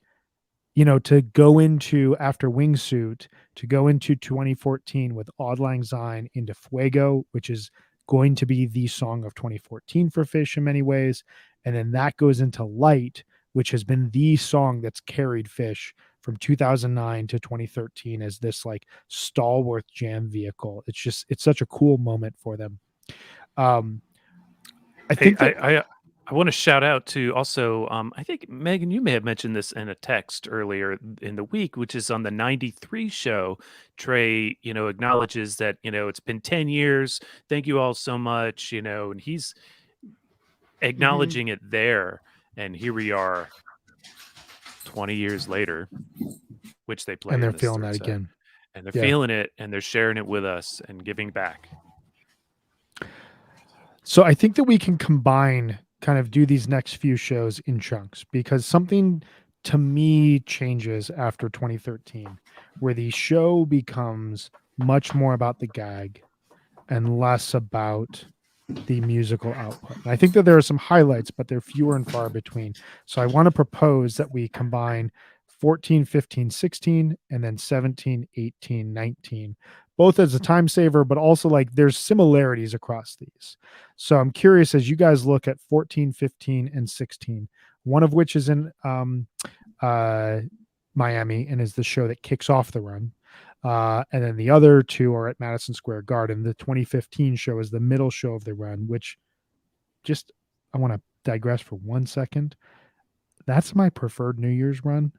to go into after Wingsuit, to go into 2014 with Auld Lang Syne into Fuego, which is going to be the song of 2014 for Phish in many ways. And then that goes into Light, which has been the song that's carried Phish from 2009 to 2013 as this like stalwart jam vehicle. It's such a cool moment for them. I think I want to shout out to also, I think, Megan, you may have mentioned this in a text earlier in the week, which is on the 93 show. Trey, acknowledges that, it's been 10 years. Thank you all so much, and he's acknowledging it there. And here we are 20 years later, which they play. And they're feeling that again. And they're feeling it, and they're sharing it with us and giving back. So I think that we can kind of do these next few shows in chunks, because something to me changes after 2013, where the show becomes much more about the gag and less about the musical output. And I think that there are some highlights, but they're fewer and far between. So I want to propose that we combine 14, 15, 16, and then 17, 18, 19, both as a time saver, but also like there's similarities across these. So I'm curious, as you guys look at 14, 15, and 16, one of which is in Miami and is the show that kicks off the run. And then the other two are at Madison Square Garden. The 2015 show is the middle show of the run, which I want to digress for 1 second. That's my preferred New Year's run.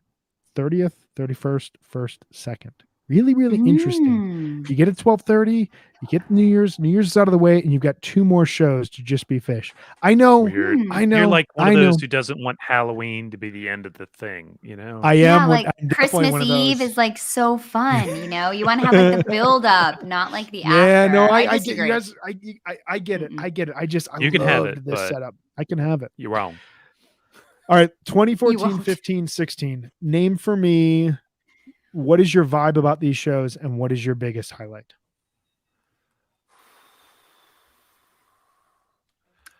30th, 31st, 1st, 2nd. Really, really interesting. You get at 12:30, you get New Year's is out of the way, and you've got 2 more shows to just be Phish. I know. You're like one of those who doesn't want Halloween to be the end of the thing, I am. Like Christmas Eve is like so fun, You want to have like the build up, not like the after. Yeah, no, I get you guys. I get it. I get it. You can have it, this setup. I can have it. You're wrong. All right, 2014, 15, 16. Name for me, what is your vibe about these shows, and what is your biggest highlight?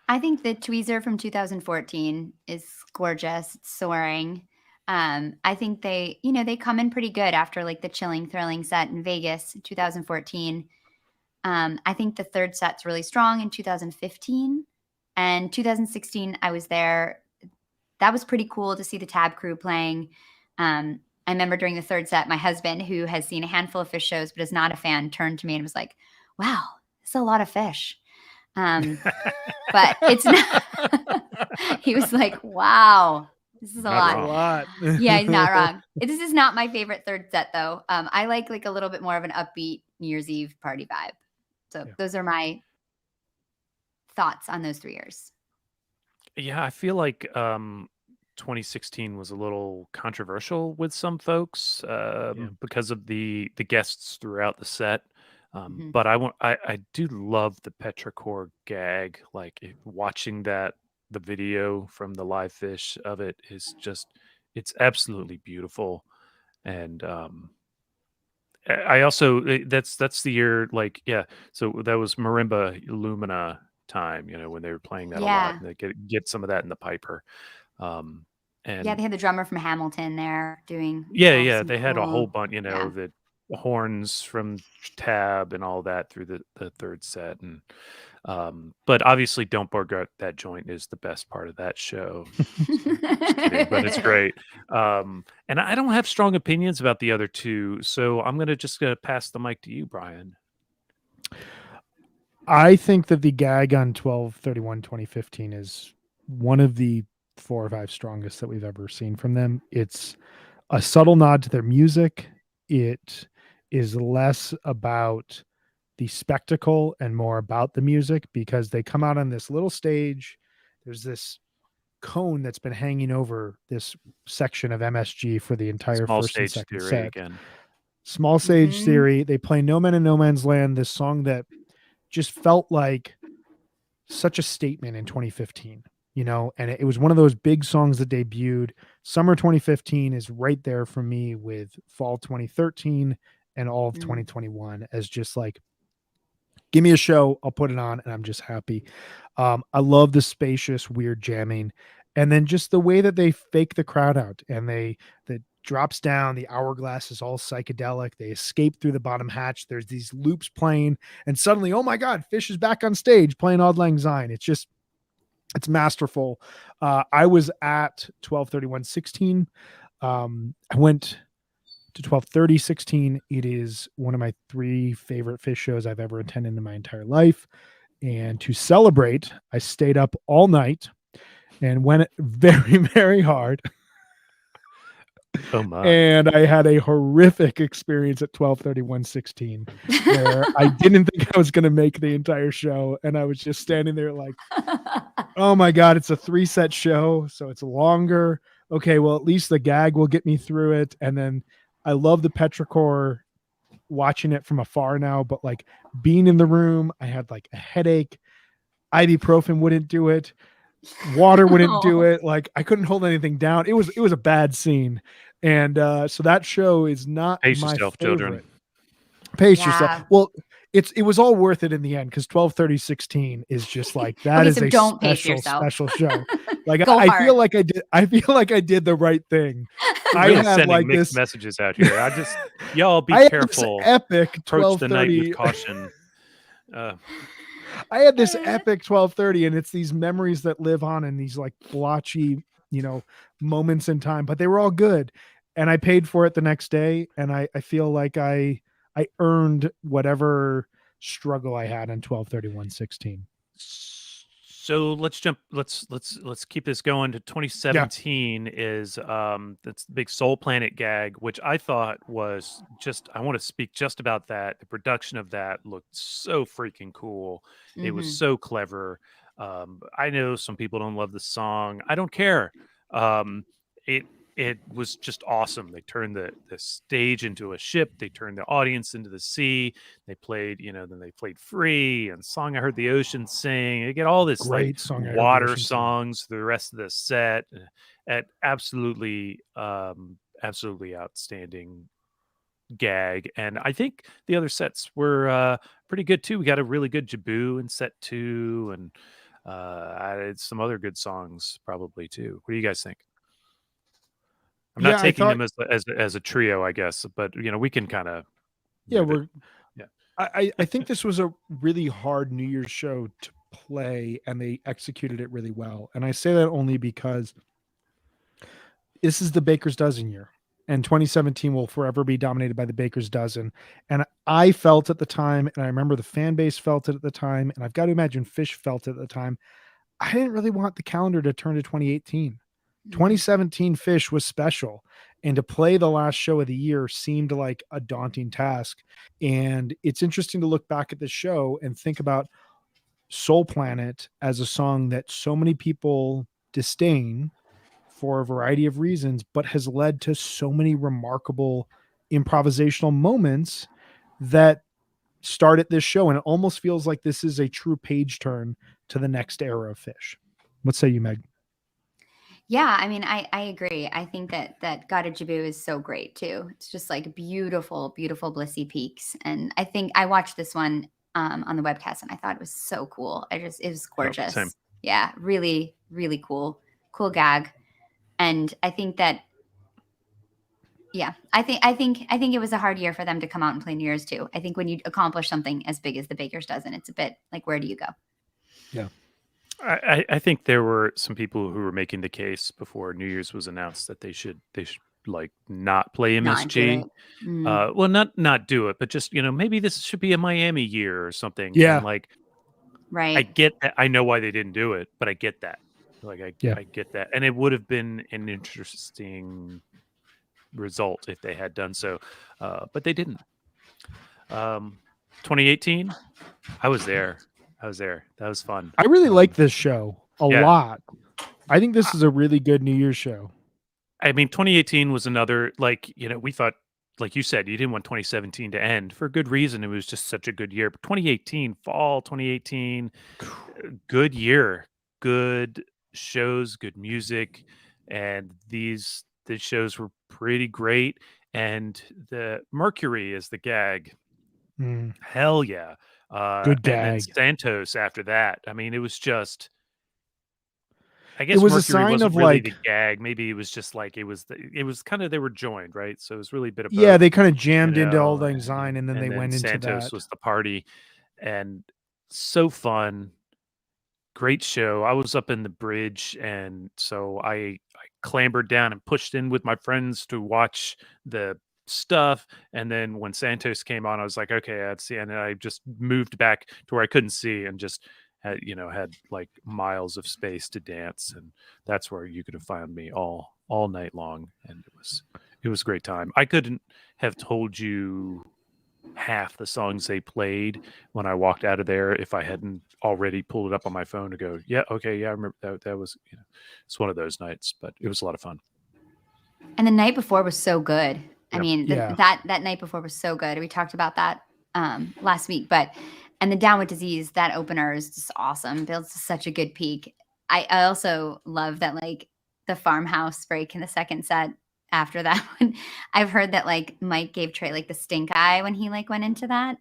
I think the Tweezer from 2014 is gorgeous. It's soaring. I think they come in pretty good after like the chilling, thrilling set in Vegas in 2014. I think the third set's really strong in 2015. And 2016, I was there. That was pretty cool to see the Tab Crew playing. I remember during the third set, my husband, who has seen a handful of Phish shows but is not a fan, turned to me and was like, "Wow, this is a lot of Phish." But it's not. He was like, "Wow, this is a lot." Yeah, he's not wrong. This is not my favorite third set though. I like a little bit more of an upbeat New Year's Eve party vibe. So those are my thoughts on those 3 years. Yeah, I feel like 2016 was a little controversial with some folks because of the guests throughout the set. But I do love the petrichor gag. Like watching the video from the live Phish of it is it's absolutely beautiful. And I also that's the year so that was Marimba Illumina time, when they were playing that a lot, and they get some of that in the Piper. And they had the drummer from Hamilton there doing they had a whole bunch, the horns from Tab and all that through the third set. And but obviously Don't Forget That Joint is the best part of that show. Just kidding, but it's great. And I don't have strong opinions about the other two, so I'm gonna pass the mic to you, Brian. I think that the gag on 12/31/2015 is one of the 4 or 5 strongest that we've ever seen from them. It's a subtle nod to their music. It is less about the spectacle and more about the music, because they come out on this little stage. There's this cone that's been hanging over this section of MSG for the entire Small first and stage second theory set. again. Small Sage Theory. They play No Man in No Man's Land, this song that just felt like such a statement in 2015, and it was one of those big songs that debuted. Summer 2015 is right there for me with fall 2013 and all of 2021 as just like, give me a show, I'll put it on, and I'm just happy. I love the spacious, weird jamming, and then just the way that they fake the crowd out, and the drops down, the hourglass is all psychedelic. They escape through the bottom hatch. There's these loops playing, and suddenly, oh my God, Phish is back on stage playing Auld Lang Syne. It's masterful. I was at 12/31/16. I went to 12/30/16. It is one of my 3 favorite Phish shows I've ever attended in my entire life. And to celebrate, I stayed up all night and went very, very hard. Oh my. And I had a horrific experience at 12/31/16 where I didn't think I was going to make the entire show. And I was just standing there like, oh my God, it's a 3-set show. So it's longer. Okay, well, at least the gag will get me through it. And then I love the petrichor, watching it from afar now, but like being in the room, I had like a headache. Ibuprofen wouldn't do it. Water wouldn't do it. Like I couldn't hold anything down. It was a bad scene. And so that show is not Pace my yourself, favorite. children. Pace yourself. Well, it was all worth it in the end because 12/30/16 is just like that is a special show. Like I feel like I did the right thing. Really I had sending like mixed this messages out here. Y'all be careful. Epic Approach the night 12:30 with caution. I had this epic 12:30, and it's these memories that live on in these like blotchy, moments in time, but they were all good. And I paid for it the next day. And I feel like I earned whatever struggle I had in 12/31/16. So let's keep this going to 2017. Is that's the big Soul Planet gag, which I thought was just, I want to speak just about that. The production of that looked so freaking cool. It was so clever. I know some people don't love the song. I don't care. It was just awesome. They turned the stage into a ship. They turned the audience into the sea. They played, then they played Free and Song I Heard the Ocean Sing. They get all this Great like song, water songs the rest of the set. At absolutely outstanding gag. And I think the other sets were pretty good too. We got a really good Jaboo in set 2, and added some other good songs probably too. What do you guys think? I'm not taking them as a trio, I guess, but we can kind of. I think this was a really hard New Year's show to play, and they executed it really well. And I say that only because this is the Baker's Dozen year, and 2017 will forever be dominated by the Baker's Dozen. And I felt at the time, and I remember the fan base felt it at the time, and I've got to imagine Phish felt it at the time. I didn't really want the calendar to turn to 2018. 2017 Phish was special, and to play the last show of the year seemed like a daunting task. And it's interesting to look back at this show and think about Soul Planet as a song that so many people disdain for a variety of reasons, but has led to so many remarkable improvisational moments that started this show. And it almost feels like this is a true page turn to the next era of Phish. What say you, Meg? Yeah, I mean, I agree. I think that Gotta Jaboo is so great too. It's just like beautiful, beautiful Blissy Peaks. And I think I watched this one on the webcast, and I thought it was so cool. It was gorgeous. Same. Yeah, really, really cool gag. And I think that, yeah, I think it was a hard year for them to come out and play New Year's too. I think when you accomplish something as big as the Baker's Dozen, it's a bit like, where do you go? Yeah. I think there were some people who were making the case before New Year's was announced that they should like not play MSG. Well, not do it, but just maybe this should be a Miami year or something. Yeah, and like, right. I get that. I know why they didn't do it, but I get that. Like I get that, and it would have been an interesting result if they had done so, but they didn't. 2018, I was there. That was fun. I really like this show a lot. I think this is a really good New Year's show. I mean, 2018 was another, like, we thought like you said, you didn't want 2017 to end for good reason. It was just such a good year. But 2018, fall 2018, good year, good shows, good music, and the shows were pretty great. And the Mercury is the gag. Hell yeah. Good And then gag. Santos after that. I mean, it was just, I It guess was a Mercury sign wasn't of really like, the gag. Maybe it was just like it was kind of, they were joined, right? So it was really a bit of yeah, both, they kind of you jammed into All know. Lang Syne, and then they went into Santos that. was the party, and so fun, great show. I was up in the bridge, and so I clambered down and pushed in with my friends to watch the stuff. And then when Santos came on, I was like, okay, I'd see. And then I just moved back to where I couldn't see and just had like miles of space to dance. And that's where you could have found me all night long. And it was a great time. I couldn't have told you half the songs they played when I walked out of there if I hadn't already pulled it up on my phone to go, yeah, okay, yeah, I remember that was, it's one of those nights, but it was a lot of fun. And the night before was so good. I Yep. mean, Yeah. that night before was so good. We talked about that last week, and the Down with Disease, that opener is just awesome. Builds such a good peak. I also love that, like, the farmhouse break in the second set after that one. I've heard that like Mike gave Trey like the stink eye when he like went into that.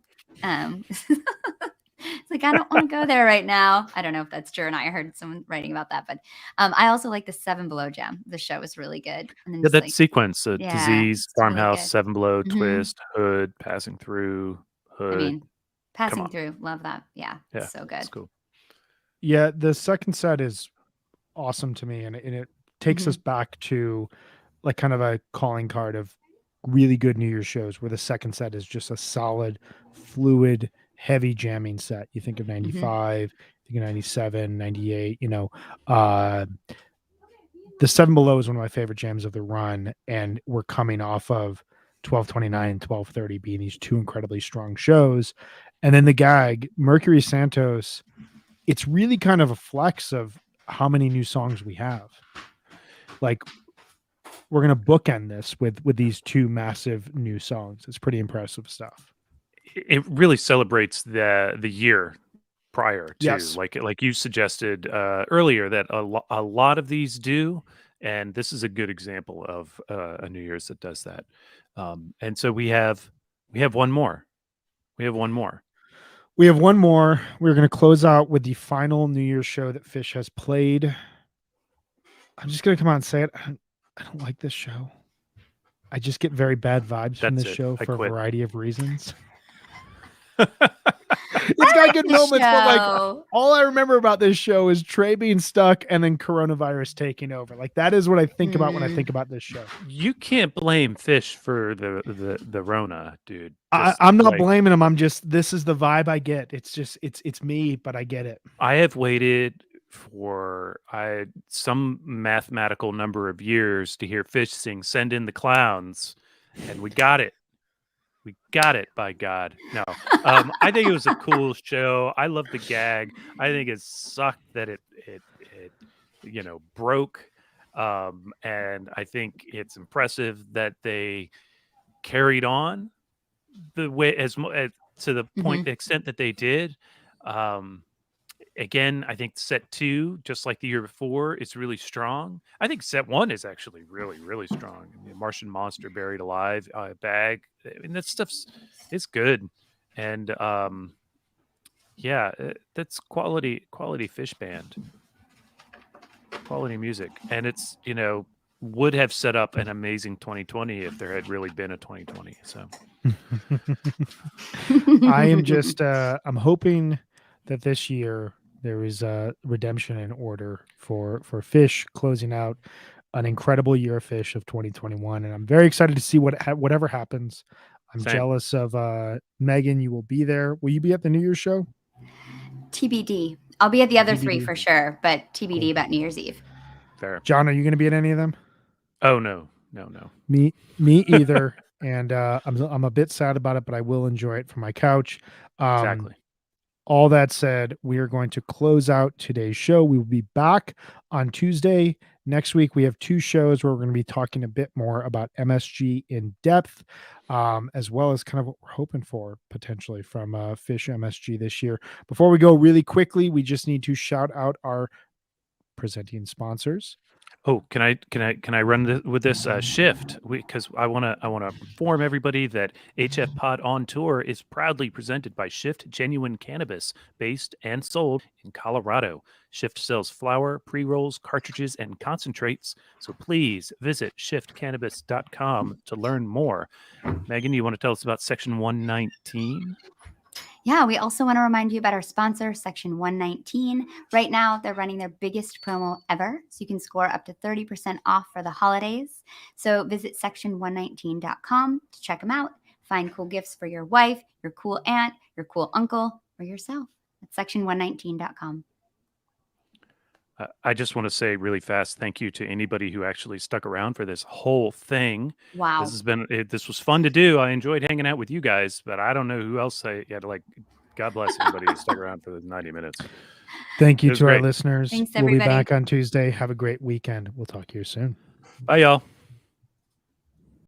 It's like, I don't want to go there right now. I don't know if that's true or not. I heard someone writing about that, but I also like the Seven Below jam. The show was really good. And then Yeah, that like, sequence, yeah, Disease, it's really Farmhouse, good. Seven Below, Mhm. Twist, Hood, Passing Through, Hood. I mean, Passing on. Through, love that. Yeah, Yeah, it's so good. it's cool. Yeah, the second set is awesome to me, and it takes us Mhm. back to like kind of a calling card of really good New Year's shows where the second set is just a solid, fluid, heavy jamming set. You think of 95, you think of 97, 98, the Seven Below is one of my favorite jams of the run, and we're coming off of 1229 and 1230 being these two incredibly strong shows. And then the gag, Mercury Santos, it's really kind of a flex of how many new songs we have. Like, we're gonna bookend this with these two massive new songs. It's pretty impressive stuff. It really celebrates the year prior to, Yes. like you suggested earlier, that a lot of these do, and this is a good example of a New Year's that does that. And so we have one more. We have one more. We have one more. We're going to close out with the final New Year's show that Phish has played. I'm just going to come out and say it. I don't like this show. I just get very bad vibes from this show for a variety of reasons. It's got good moments, but like all I remember about this show is Trey being stuck and then coronavirus taking over. Like, that is what I think about when I think about this show. You can't blame Phish for the Rona, dude. I'm not blaming him. I'm just, this is the vibe I get. It's just, it's me, but I get it. I have waited for some mathematical number of years to hear Phish sing "Send in the Clowns," and we got it. We got it, by God. No, I think it was a cool show. I love the gag. I think it sucked that it broke. And I think it's impressive that they carried on the way to the point extent that they did. Again, I think set 2, just like the year before, is really strong. I think set 1 is actually really, really strong. I mean, Martian Monster, Buried Alive, Bag. I mean, that it's good. And that's quality Phish band, quality music. And it's, would have set up an amazing 2020 if there had really been a 2020. So I am just, I'm hoping that this year there is a redemption in order for Phish, closing out an incredible year of Phish of 2021, and I'm very excited to see whatever happens. I'm jealous of Megan. You will be there. Will you be at the New Year's show? TBD. I'll be at the other 3 for sure, but TBD about New Year's Eve. Fair. John, are you going to be at any of them? Oh no. Me either. And I'm a bit sad about it, but I will enjoy it from my couch. Exactly. all that said, we are going to close out today's show. We will be back on Tuesday. Next week, we have 2 shows where we're going to be talking a bit more about MSG in depth, as well as kind of what we're hoping for potentially from Phish MSG this year. Before we go really quickly, we just need to shout out our presenting sponsors. Oh, can I run with this shift? Because I want to inform everybody that HFPod on Tour is proudly presented by Shift Genuine Cannabis, based and sold in Colorado. Shift sells flower, pre-rolls, cartridges, and concentrates. So please visit shiftcannabis.com to learn more. Megan, you want to tell us about Section 119? Yeah, we also want to remind you about our sponsor, Section 119. Right now, they're running their biggest promo ever, so you can score up to 30% off for the holidays. So visit section119.com to check them out. Find cool gifts for your wife, your cool aunt, your cool uncle, or yourself. That's section119.com. I just want to say really fast, thank you to anybody who actually stuck around for this whole thing. Wow. This was fun to do. I enjoyed hanging out with you guys, but I don't know who else God bless anybody who stuck around for the 90 minutes. Thank you to our listeners. Thanks, we'll be everybody. back on Tuesday. Have a great weekend. We'll talk to you soon. Bye, y'all.